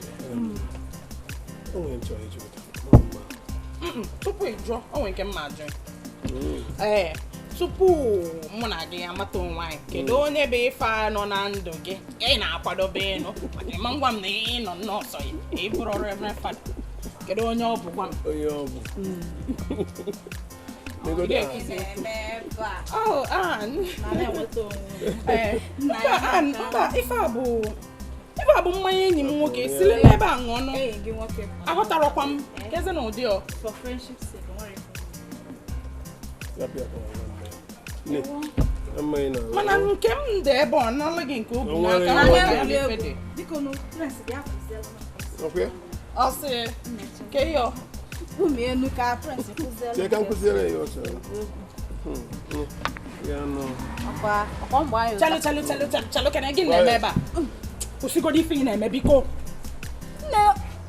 O nwere nchọ ịjụ. Tupu ịjụọ o nwere nke m ma ajụ. Tupu mụ na gị amata onwe anyị, kedu onye bụ ife a nọ na ndụ gị ị na-akwadobe ịnụ maka ịma ngwa m na ị nọ nọọsọ ya ị bụrụ Reverend Fada. Kedu onye ọ bụ gwa m? Onye ọ bụ. Ife a bụ mmanya enyi m nwoke siri n'ebe a ṅụọ nụ. Ahụtarakwa m keze na ụdị ọ. Mana nke m dị ebe ọ nalụ gị nke obi n'aka ọ sị ke yọ chalụ kene gị na-eme ebe a kwụsịgodo ife ị na-eme biko.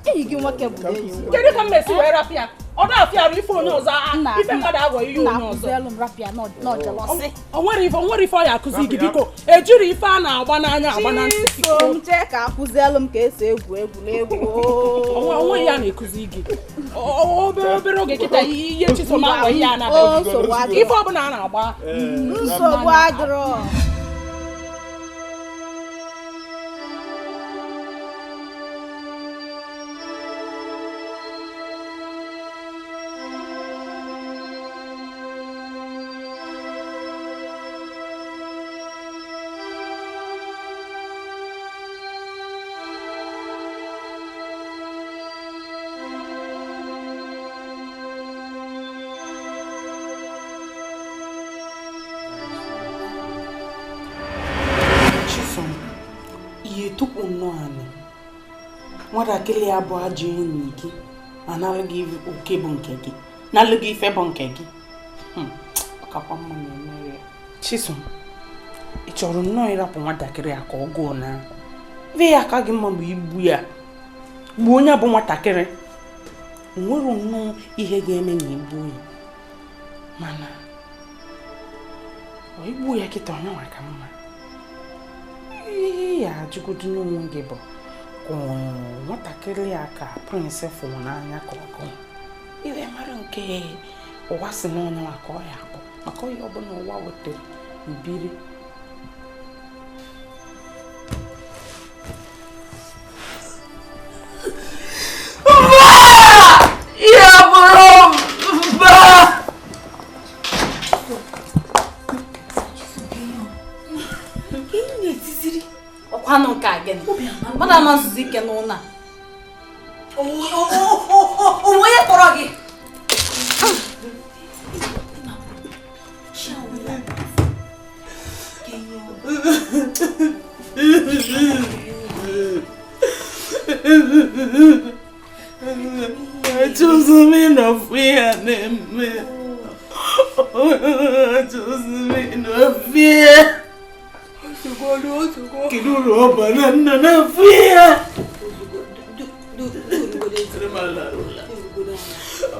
Enyi gị nwoke bụ enyi m. Kedu ka m mesi wee rapịa? Ọ na-afịarụ ife onye ọzọ ife mmadụ agwọ ihe onye ọzọ. O nwere ife ọ ya akụzi gị biko. Ejiri ife a na-agba n'anya agba na ntị. Chee ka akụzielu m ka esi egwu egwuregwu. Onwe ya na-ekuzi gị. Obere oge kịta ihe Chisom agwa ihe a na-abịa. Ife ọbụla a na-agba. Nsogbu adịrọ. Tupu nnọọ anị nwatakịrị ya bụ ajọ enyi gị ma nalụ gị oke bụ nke gị nalụ gị ife bụ nke gị ọkakwa mma na-eme ya. Chisom, ị chọrọ nnọọ ịrapụ nwatakịrị a ka ọ gụọ na ve ya aka gị mma bụ igbu ya gbuo onye bụ nwatakịrị. O nwere nnọọ ihe ga-eme na igbu ya mana ọ igbu ya kịta onye nwa ka mma. Ihe ya ajụgodu n'onwe gị bụ nwatakịrị a ka Prince fụrụ n'anya ka ọgụ ihe mara nke ụwa si n'onye maka ọya bụ maka ọya ọbụla ụwa wetara ibiri. Ya bụrụ mba ọkwanụ nke a gịnị mmadụ ama nzuzo ike n'ụlọ onwe onye kpọrọ gị Choose me no fear, me. Choose me no fear. Kiduro banana na fear.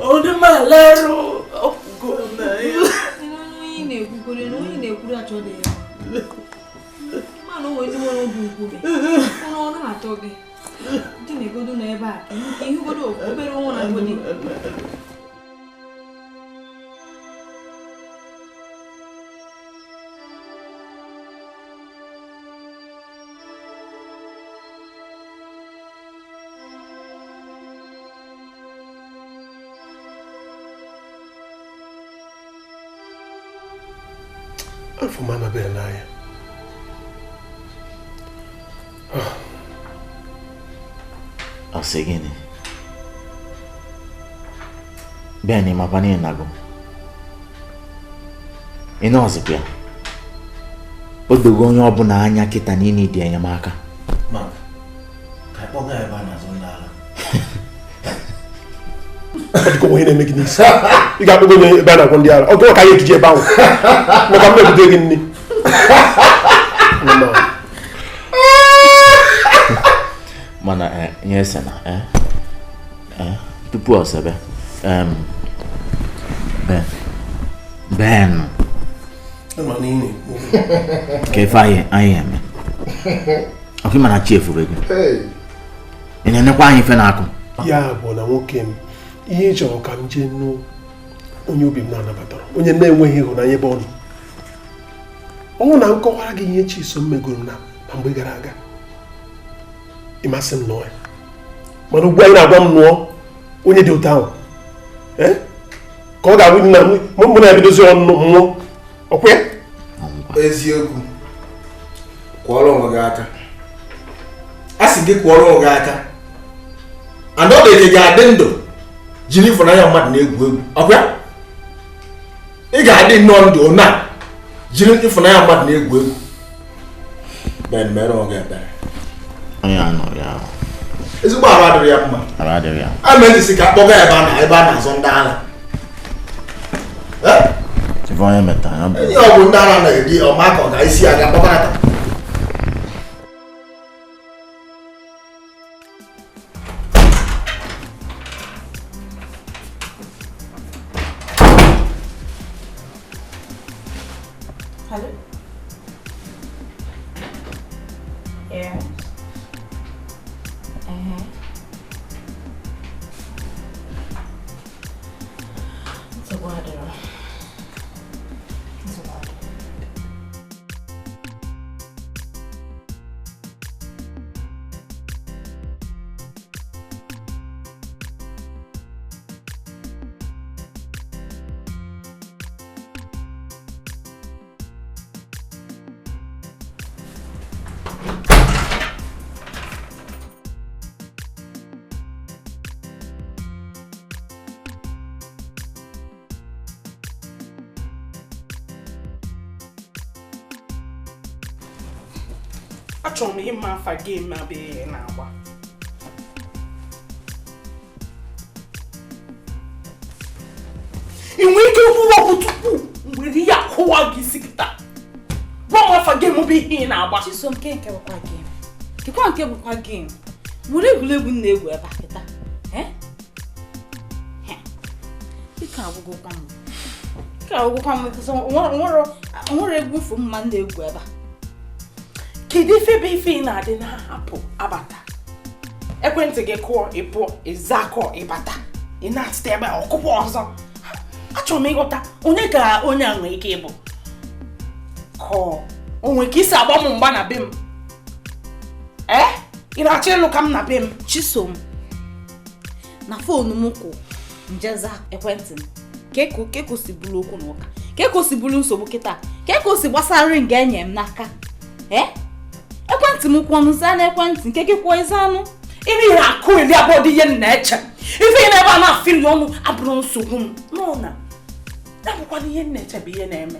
Oh, the malaro. Oh, good night. For Mama Benaya. Ọ sị gịnị? Bịa makwa na ị nago. Ị nọọsịkwa ya. O dogo onye ọbụla anya kịta niile dị enyemaka. Ma, ka kpọga ebe a na-azụ ndị ala. Ọ dịka onwe na-eme gị n'isi. Ị ga-akpọgo onye ebe a na-agwọ ndị ala. Ọ gụọ ka ya etuje ebe ahụ. Maka m ebute gị nri. Mana ihe sị na tupu ọ sebe Ben ka ife anyị eme ọkụ mana chi efuru gị ị na-enekwa anyị ife na-akụ ya bụ na nwoke m ihe ị chọrọ ka m jee nụ onye obi m na-anabatara onye na-enweghị ịhụnanya ebe ọ nọ ọnwụ na nkọwara gị ihe Chisom megoro na mgbe gara aga ịmasị m nọọ ya mana ugbu anyị na-agwa m nụọ onye dị otu ahụ ka ọ ga-abụ na mụ na ebidozi ọnụ mmụọ ọkwa ya eziokwu kwọrọ onwe gị aka a sị gị kwọrọ onwe gị aka and ọ dị ga-adị ndụ jiri ịfụnanya mmadụ na-egwu egwu ọkwa ya ị ga-adị nnọọ ndụ na jiri ịfụnanya mmadụ na-egwu egwu Ben mere onwe gị ebere onye anọ ya ezigbo arụ adịrị ya mma arụ adịrị ya a na-ejisi ka akpọga ebe a na-azụ ndị ala ife onye metara ya ihe ọ bụ ndị ara na-eri ọma ka ọ ga-esi aga kpọkọrọta Hello? Yeah. It's a water. It's a water. Achọrọ m ịma afa game abịa na-agba. Ị nwere ike kwuo tupu mgbe ya kwụwa gị isi kịta. Gwa m afa game bụ ihe ị na-agba. Chisom nke bụkwa game. Kekwa nke bụkwa game. Nwere egwuregwu na-egwu ebe a kịta. Ike agwụgwọkwa m. Ike agwụgwọkwa m because nwere egwu ifo mma na-egwu ebe a. Kedu ife bụ ife ị na-adị na-ahapụ abata? Ekwentị gị kụọ ịpụọ ịzakọ ịbata ị na-atịta ebe ọkụpụ ọzọ. Achọrọ m ịghọta onye ka onye a nwere ike ịbụ kọọ onwe ka isi agba m mgba na be m. Ị na-achọ ịlụ ka m na be m? Chisom na fonu m kwụ njeza ekwentị m keko si bụrụ okwu n'ụka keko si bụrụ nsogbu kịta keko si gbasara nga enye m n'aka ekwentị m kwọnụza na ekwentị nke gị kwọ ịza anụ iri ihe akụ ili abụọ dị ihe na-eche ife ị na-ebe a na-afịrị ọnụ abụrụ nsogbu m n'ụna ya bụkwana ihe na-eche bụ ihe na-eme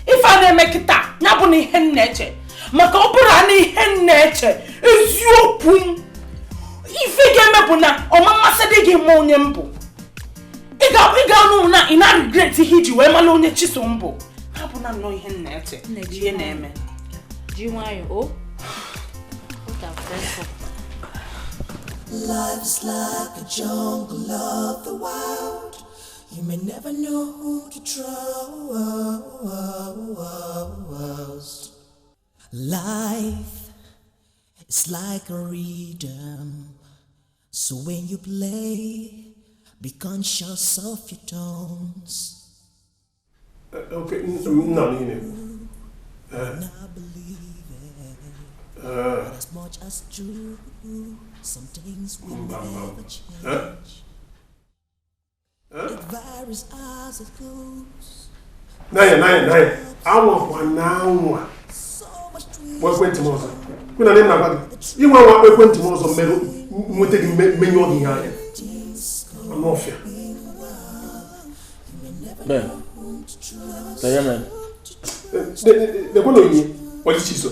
ife a na-eme kịta ya bụ na ihe na-eche maka ọ bụrụ na ihe na-eche eziokwu m ife ga-eme bụ na ọma mmasị dị gị ma onye m bụ ị ga-anụ na ị na-regret ihe iji wee mara onye Chisom bụ ha bụ na nnọọ ihe na-eche ihe na-eme Jiwayo, Life's like a jungle of the wild. You may never know who to trust. Life is like a rhythm. So when you play, be conscious of your tones. Okay, no. But as much as true, some things will never change. It varies as it goes. Nine. I want one now. So much What went to Moses? When I name you want to went to most of me taking many of the eye. I'm not fair. Ben. Man. The one of you, what is so?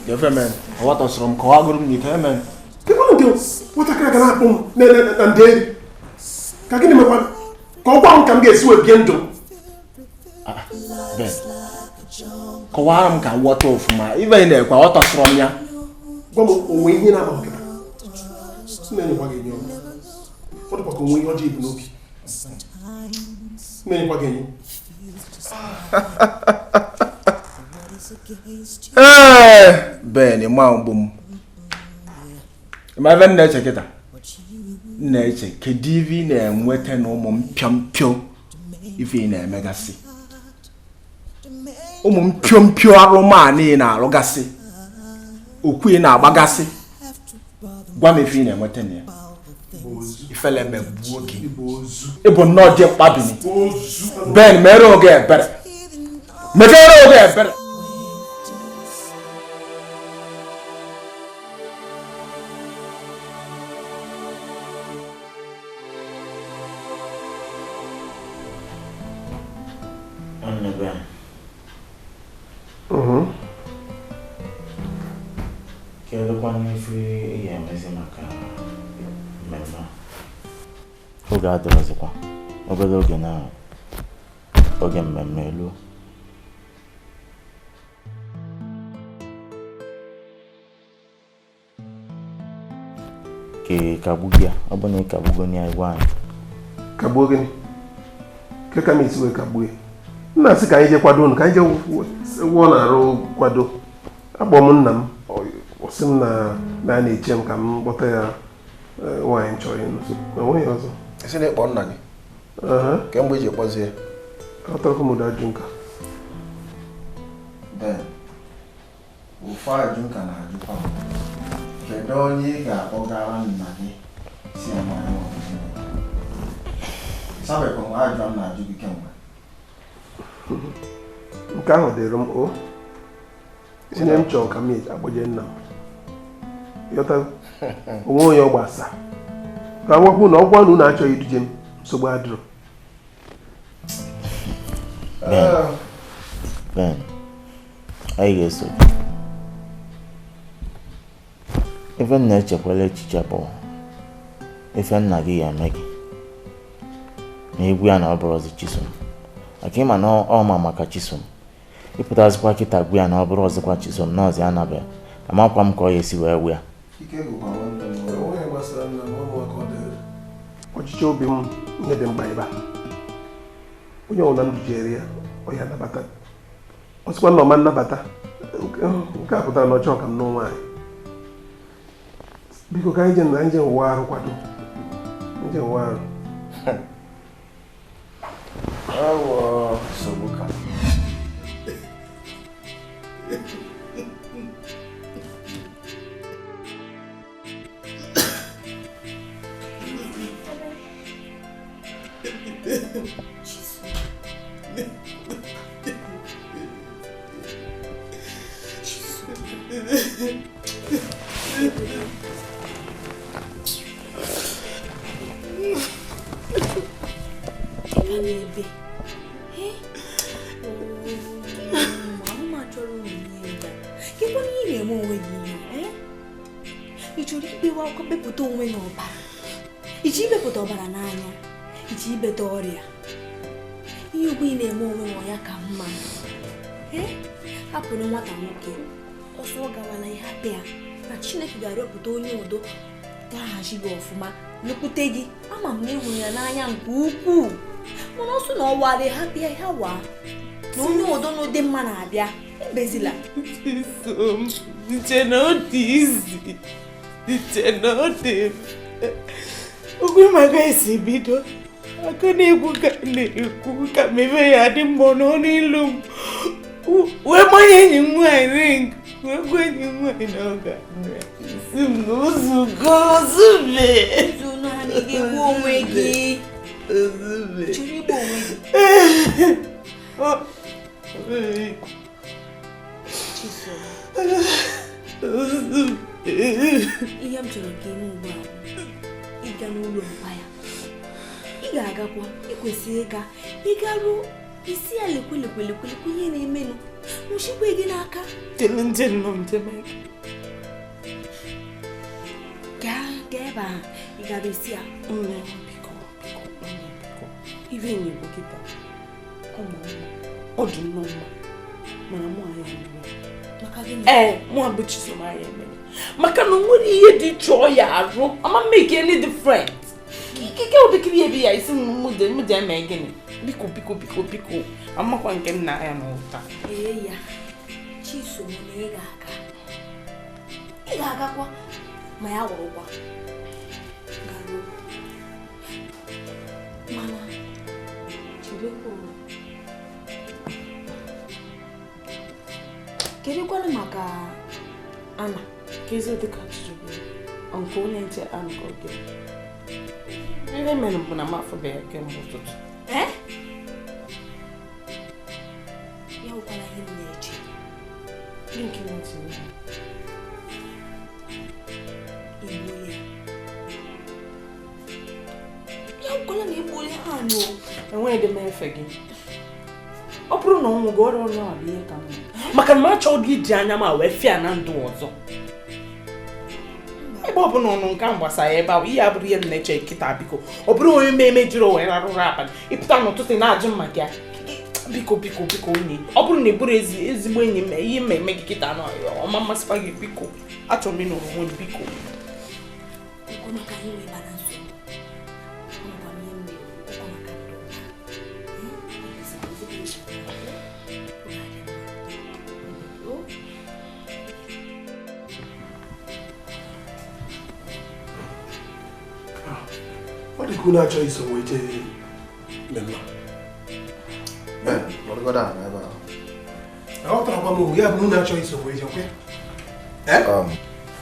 Your man, what was from Coagurum, you tell man. The one of you, what I can happen, and then. Kaki ni mekwa ko kwa nkam ga esi we biendo Ben ko waram ka wato ofuma even na kwa wato from ya gomo onwe ihe na ba okita na ni kwa genyo foto kwa onwe ihe oje ibu n'obi na ni kwa genyo Ben ma ogbum ma ben na cheketa na-eche kedivi na-enweta na ụmụ mpịọmpịọ ife na-emegasị ụmụ mpịọmpịọ arụmanụ na-arụgasị okwu na-agbagasị gwa m ife na-enweta na ya ifele megbuo gị ịbụ nnọọ dị mkpabini Ben mere oge ebere mekere oge ebere oge adịrọzikwa obere oge na oge mmemme elu ke kagbu gị ọ bụ na ịkagbugo ya igwe anyị kagbuo gịnị ke ka m esi wee kagbuo ya nna sị ka anyị je kwado ka anyị je wụọ na-arụ kwado akpọ m nna m ọsị m na na-eche m ka m kpọta ya nwaanyị chọrọ ịnụ enweghị ọzọ esi na ịkpọ nna gị kemgbe iji kpọzie atọrọ m ụda ajụ nka ofu ajụ nka na-ajụkwa kedu onye ị ga-akpọgara nna gị si amara sabekwa nwa ajụ m na-ajụ gị kemgbe nke ahụ dịrị m o onye m chọrọ ka m akpọje nna m yọta onwe onye ọ gbasa ka nwekwu na ọgwụ na achọghị iduje m nsogbu adịrọ Ben anyị ga-eso ife nna echekwala echiche bụ ife nna gị ya eme gị na egwu ya na ọ bụrụzi Chisom maka ịma na ọma maka Chisom ịpụtazikwa kịta gwu ya na ọ bụrụ ọzọkwa Chisom na ọzọ anabe amakwa m ka ọ ya esi wee gwu ya ọchịchị obi m ihe dị mkpa ebe a onye ọbụla m dujere ya ọ ya nabata ọ sịkwa na ọma nnabata nke a pụtara na ọ chọọ ka m nụ nwaanyị biko ka anyị je ụwa arụ kwado nje ụwa arụ awo sobuka Iji ibepụta ọbara n'anya, iji ibeta ọrịa. Ihe ugwu ị na-eme onwe nwa ya ka mma. Hapụrụ nwata nwoke ọsọ gawala ihe hapụ ya na Chineke ga-arịọpụta onye udo ga-ahazi gị ọfụma n'okwute gị. Ama m na ịhụrụ ya n'anya nke ukwuu mana ọsọ na ọwa dị hapụ ya ha wa na onye udo n'ụdị mma na-abịa ebezila nche na ọ dị izi nche na ọ dị ogwe maka esi bido aka na-ekwu ka na-ekwu ka mebe ya dị mbọ n'ọnụ ilu m wee gbanye enyi m nwaanyị ring wee gwa enyi m nwaanyị na ọ ga-esi m n'ụzụgo ozube gwa onwe gị chọrọ igbo onwe gị Chiso. Ihe m chọrọ ka ime ugbu a ịga n'ụlọ mkpa ya. Ị ga-agakwa ịkwesịrị ịga ịgaruo isi ya lekwelekwelekwele ihe na-emenụ nwụchikwa gị n'aka. Gaa ebe a ị gara isi ya. Biko. Ive enyi bụ kịta. Ọ dị nnọọ mma. Mana mụ ahịa emere. Maka gịnị? Mụ abụ Chisom ahịa emere. Maka na o nwere ihe dị chọọ ya arụ. Ama make any different. Kike ụdịkiri ebe ya isi m dị eme gịnị? Biko. Amakwa nke m na ya n'ụta. Ya. Chisom na ị ga-aga. Ị ga-agakwa ma ya wụrụkwa. Garuo. Mana chidekwa. Kedụkwanụ maka Ana? Kezi dịka ajụjụ nke onye nche Ana ka oge. Ihe mere bụ na m afọbeghị kemgbe ụtụtụ. Ya ụkwala ihe m na-eche. Nke na-etinye ha. Igbuole. Ya ụkwala na igbuole ha nụ. Enweghị dị m efe gị. Ọ bụrụ na ọnwụ gị ọrụ ọrụ abụ ihe ka mma. Maka na m achọghị gị iji anya ma wee fịa na ndụ ọzọ. Ebe ọ bụla ọnụ nke m gbasara ebe ahụ, ihe abụrụ ihe m na-eche kịta biko. Ọ bụrụ onye mmemme jiri o wee rarụrụ abalị, ịpụta n'ụtụtụ na-ajụ maka ya. Biko onye. Ọ bụrụ na ị bụrụ ezigbo enyi m, ihe mmemme gị kịta na ọma mmasịkwa gị biko. Achọrọ m ịnọrọ onwe m biko. Maka ihe wee bara nsogbu. Ọnụkwa m ihe m mere, ọkwa maka ndụ. Ọ dị ka unu achọghị iso wee jee mmemme. Aghọtarakwa m ya bụ unu achọghị iso wee jekwe.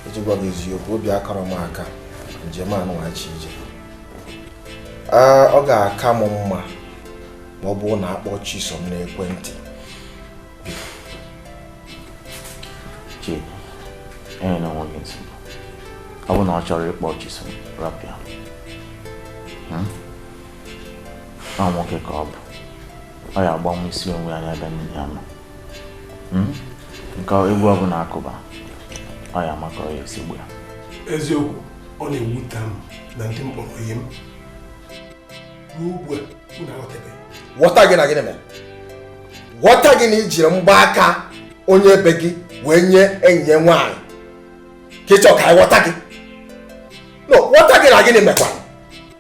Iji gwa gị eziokwu, obi akọrọ m aka njem anụghachi ije. Ọ ga-aka m mma ma ọ bụrụ na akpọ Chisom n'ekwentị. Chidi, enye na nwa gị nsogbu. Ọ bụ na ọ chọrọ ịkpọ Chisom, rapụ ya. Ọ nwoke ka ọ bụ. Ọ ya agbanwe isi onwe ya n'ebe nne ya nọ. Nke egwu ọ bụla akụba, ọ ya maka ọ ya esigbu ya. Eziokwu, ọ na-ewute m na ndị mkpọrọ ihe m. Ruo ugbu a, unu aghọtabeghị. Ghọta gị na gịnị mere? Ghọta gị na ijiri mgbaaka onye ebe gị wee nye enyi ya nwaanyị. Ka ị chọọ ka anyị ghọta gị. No, ghọta gị na gịnị mekwa?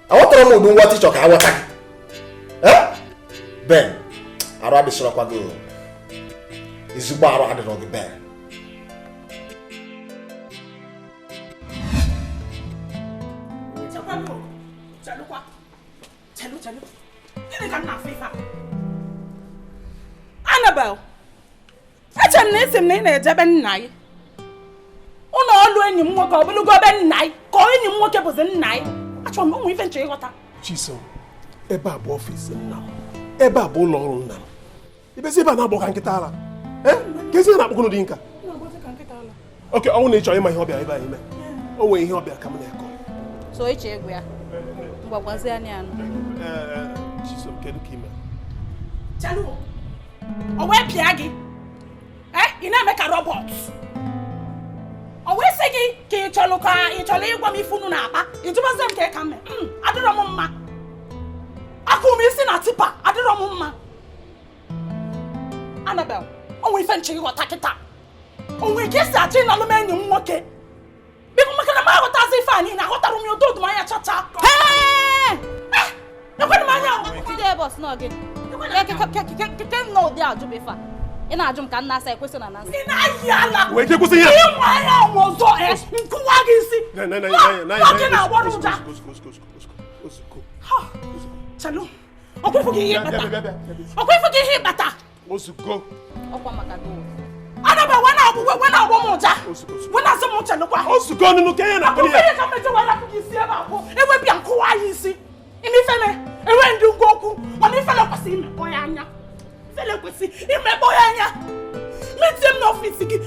Aghọtara m ụdị nghọta ị chọọ ka anyị ghọta gị. Ben, arụ adịsịrọkwa gị. Ezigbo arụ adịrọ gị Ben. Gịnị ka m na-afụ ife a? Annabel, eche m na esi m na ị na-ejebe nna gị. Ụlọ ọlụ enyi m nwoke ọ bụlụgo ebe nna gị ka enyi m nwoke bụzi nna gị. Achọrọ m ụmụ ife nche ịghọta. Chisom, ebe a bụ ọfịs nna m. Ebe a bụ ụlọ ọrụ nna m. Ibezi ebe a na-agbọ ka nkịta ala. Ka ezi na-akpọkọnụ dị nka. Oke, ọnwụ na ị chọrọ ịma ihe ọbịa ebe a ime. O nwere ihe ọbịa ka m na-ekọ. So iche egwu ya. Mgbagwazi anya anụ. Chisom, kedu ka ime? Chalu, o wee pịa gị. Ị na-eme ka robot. O wee sị gị ka ị chọrọ ịgwa m ife unu na-akpa. Ị jụbazi m ka ị ka mme. Adịrọ m mma. Akụ m isi na tipa, adịrọ m mma. Annabel, o nwee ife nche ịghọta kịta. O nwee ka esi achọ ịnalụ m enyi m nwoke. Biko maka na m aghọtazi ife a niile, aghọtara m ya otu anya chacha. Ekwenụ m anya ahụ. Jide bọs na gị. Keke nọ ụdị ajụ bụ ife a. Ị na-ajụ m ka nna asa ekwesị na nansi. Ị na-ayị ala. Wee je kwụsị ya. Ị nwa anya ahụ ọzọ nkụwa gị isi. Gị na-agbọrọ ụja. Chalu, ọkwa gị ihe ịkpata. Ọkwa gị ihe ịkpata. Ozugbo. Ọkwa maka doo. Annabel, wena agwọ m ụja. Wena asị m chelụkwa. Ozugbo nụnụ ka ihe na-akpọ ya. Ka mmeje were apụ gị isi ebe abụọ. Ewebịa nkụwa ya isi. Ime ifele, enwe ndị ngwa okwu. Mana ifele kwesịrị imekpọ ya anya. Ifele kwesịrị imekpọ ya anya. metie m n'ọfịs gị.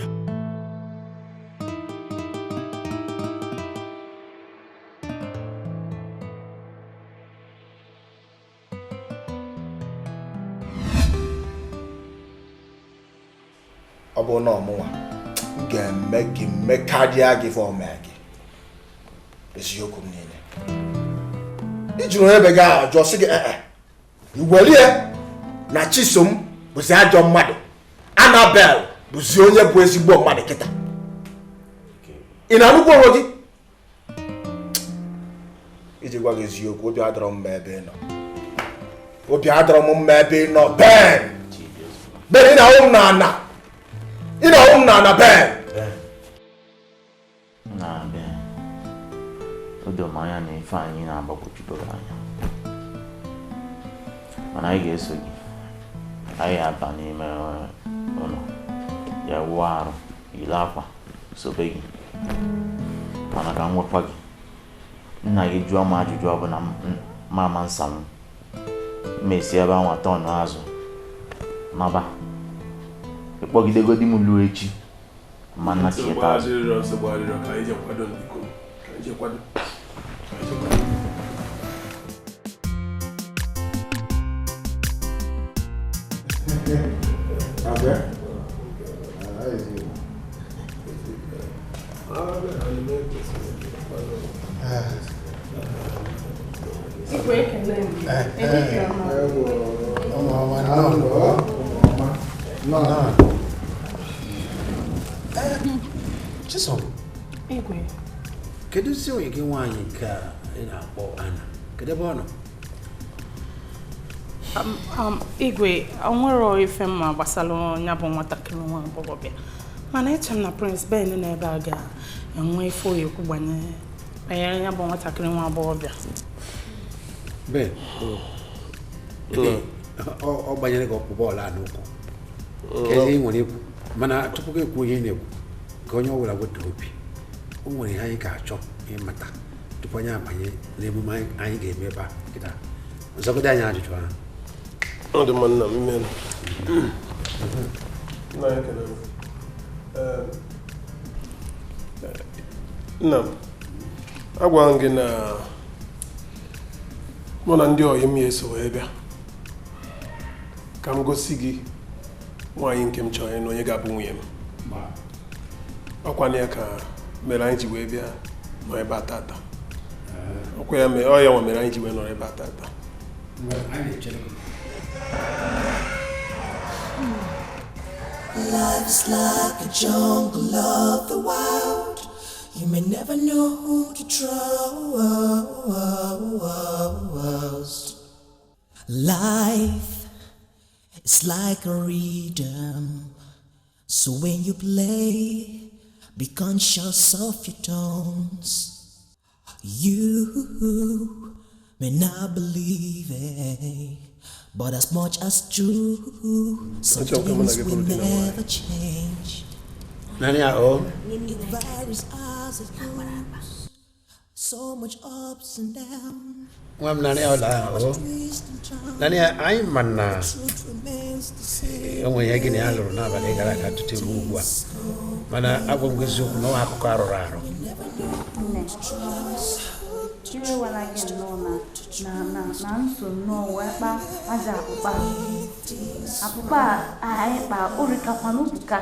Ọ bụ na ọmụnwa ga-eme gị mmekarịa gị fọm gị eziokwu m niile ijiri onye be gị ajọ sị gị iwelie na Chisom bụzi ajọ mmadụ Annabel bụzi onye bụ ezigbo mmadụ kịta ị na-anụkwa onwe gị iji gwa gị eziokwu obi adọrọ m mma ebe ị nọ obi adọrọ m mma ebe ị nọ Ben ị na-ahụ m n'ana Ben na Ben o doro m anya na ife anyị na-agbagwojubere anya mana anyị ga-eso gị anyị aba n'ime ụlọ ya wụọ arụ yiri akwa sobe gị mana ka m gwakwa gị nna gị jụọ m ajụjụ ọbụla mama nsanwụ mmesi ebe anwa tọnụ azụ naba ịkpọgidegodi m luo echi ma nna chieta azụ Chisom. Igwe. Kedu si onye gị nwaanyị nke ị na-akpọ Ana? Kedu ebe ọ nọ? Igwe, onwere ife mma gbasara ya bụ nwatakịrị nwa agbọghọbịa. Mana eche m na Prince Ben na ebe a ga-enwe ife oyekwu banyere ya bụ nwatakịrị nwa agbọghọbịa. Ben, ọ gbanyere gị ọkpụ bọọlụ a n'ụkwụ. Kedu ihe nwere ikwu? Mana tupu gị ekwu ihe na-ekwu ka onye ọbụla weta obi o nwere ihe anyị ga-achọ ịmata tupu anyị abanye n'emume anyị ga-eme ebe a kịta nzọgide anyị ajụjụ ahụ. Ọ dị mma nna m ime nna m agwara m gị na mụ na ndị ọyị m ya eso wee bịa ka m gosi gị nwaanyị nke m chọrọ ịnụ onye ga-abụ nwunye m ọkwa na ya ka mere anyị ji wee bịa nọ ebe a tata ọkwa ya nwa mere anyị ji wee nọ ebe a tata Life's like a jungle of the wild. You may never know who to trust. Life is like a rhythm. So when you play, be conscious of your tones. You may not believe it, but as much as true, some things will never change. It varies as it goes, so much ups and downs. Nani mana onwe ya gị na ya lụrụ n'abalị gara aga tutu ebe ugbu a mana agwa m eziokwu na ọ akụkọ arụrụ arụ Iwe wala gị nnọọ na nso nnọọ wee kpa aja akpụkpa anyị kpa orikakwa n'ubuka.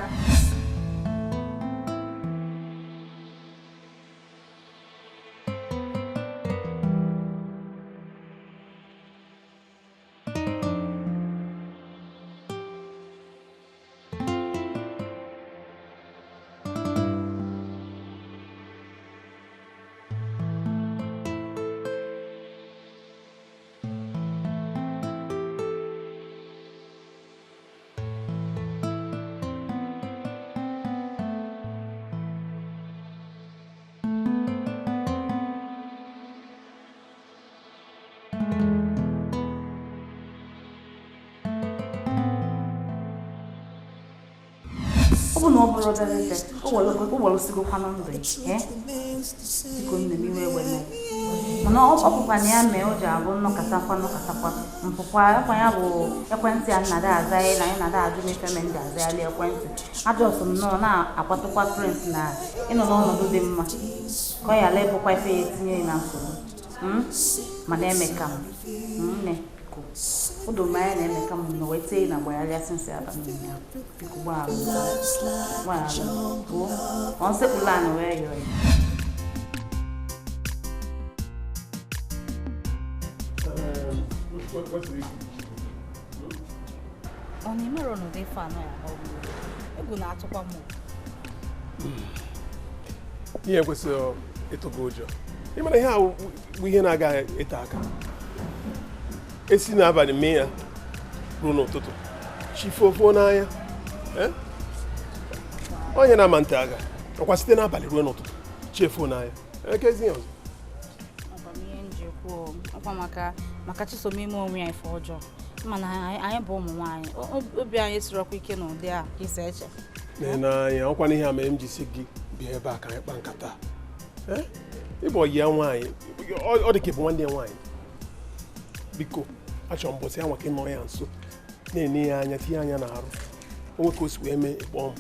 Open no brother there. Oh well sigo kwanon dey. Iko nne mi we we. Ono opapa ne ame o ja bo no katakwa mpokwa kwa ya bo ekwenti anada azai na anada adu me femen da azai ali ekwenti ados no na akwatokwa prince na ino no no do mma ko ya le bo kwa fe etinye na so mana emeka ne ko odo mai na emeka no wete na boya ya sense aba no ya biko ba wa ko on se plan we yo What's the reason? On him or no, they found out. I'm going to talk more. Yeah, was it to go, Joe. You know how we hear a guy attack. It's in about the mayor, Bruno Toto. She for eh? Oh, you're not Mantaga. I was still up at the Bruno Toto. Chief for Naya. Okay, Makachi so me mo we for job. Man I bo mo wan. Obi an yesro kwike no there research. Na ya okwa ni ha ma MGC gi bi e ba kan kpa nkata. Ibo ya wan. O de keep one day wan. Biko acho mbo se anwa ke no ya nso. Na ni anya ti anya na aru. O ko si we me bom.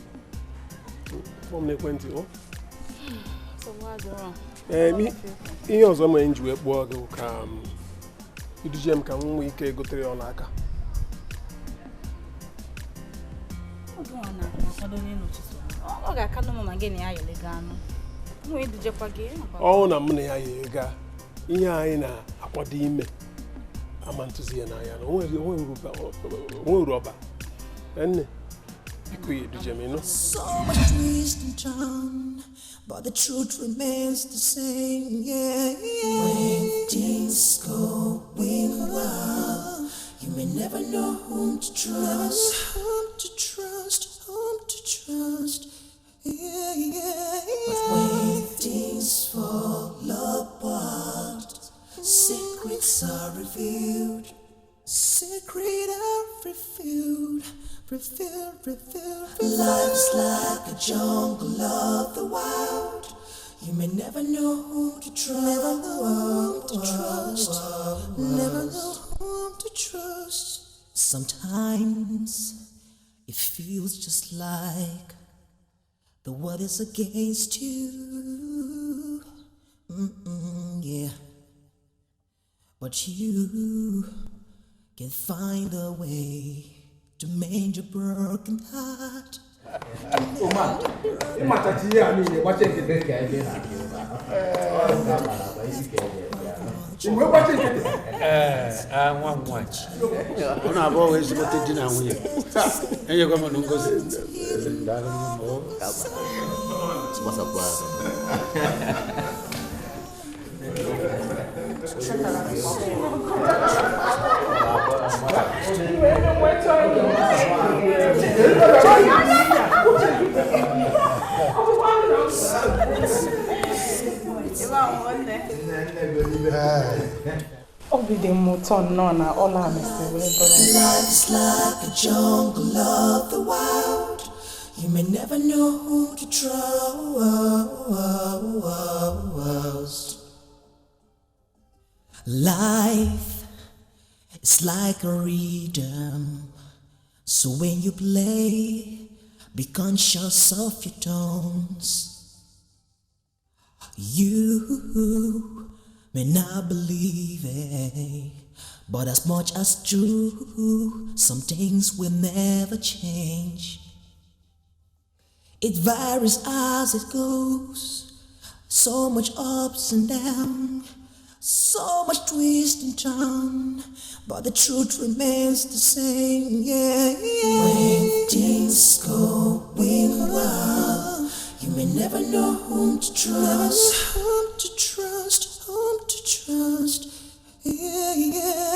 Bom ne kwenti o. So what wrong? Mi ihe ọzọ ma nji wee kpọọ gị ka iduje m ka m nwee ike gotere ya n'aka. Ọ ga-aka nụ ma gị na ya yele gaa anụ. Nwe idujekwa gị. Ọ na m na ya yele gaa. Ihe anyị na-akwado ime ama ntụzi ya n'anya na onwe rọba. Nne biko ya iduje m ịnụ. So much twist and turn, but the truth remains the same, yeah. When things go well, you may never know whom to trust, yeah. But when things fall apart, secrets are revealed, Life's like a jungle of the wild. You may never know who to trust, never know whom to trust. Sometimes it feels just like the world is against you, yeah. But you can find a way to mend your broken heart. Oh man, you might hear me watching the big guy. One watch. I've always wanted dinner with you. And you're going to go What's up, Life's like a jungle of the wild. You may never know who to trust. Life is like a rhythm, so when you play, be conscious of your tones. You may not believe it, but as much as true, some things will never change. It varies as it goes, so much ups and downs, so much twist and turn, but the truth remains the same, yeah. When things go well, you may never know whom to trust, yeah.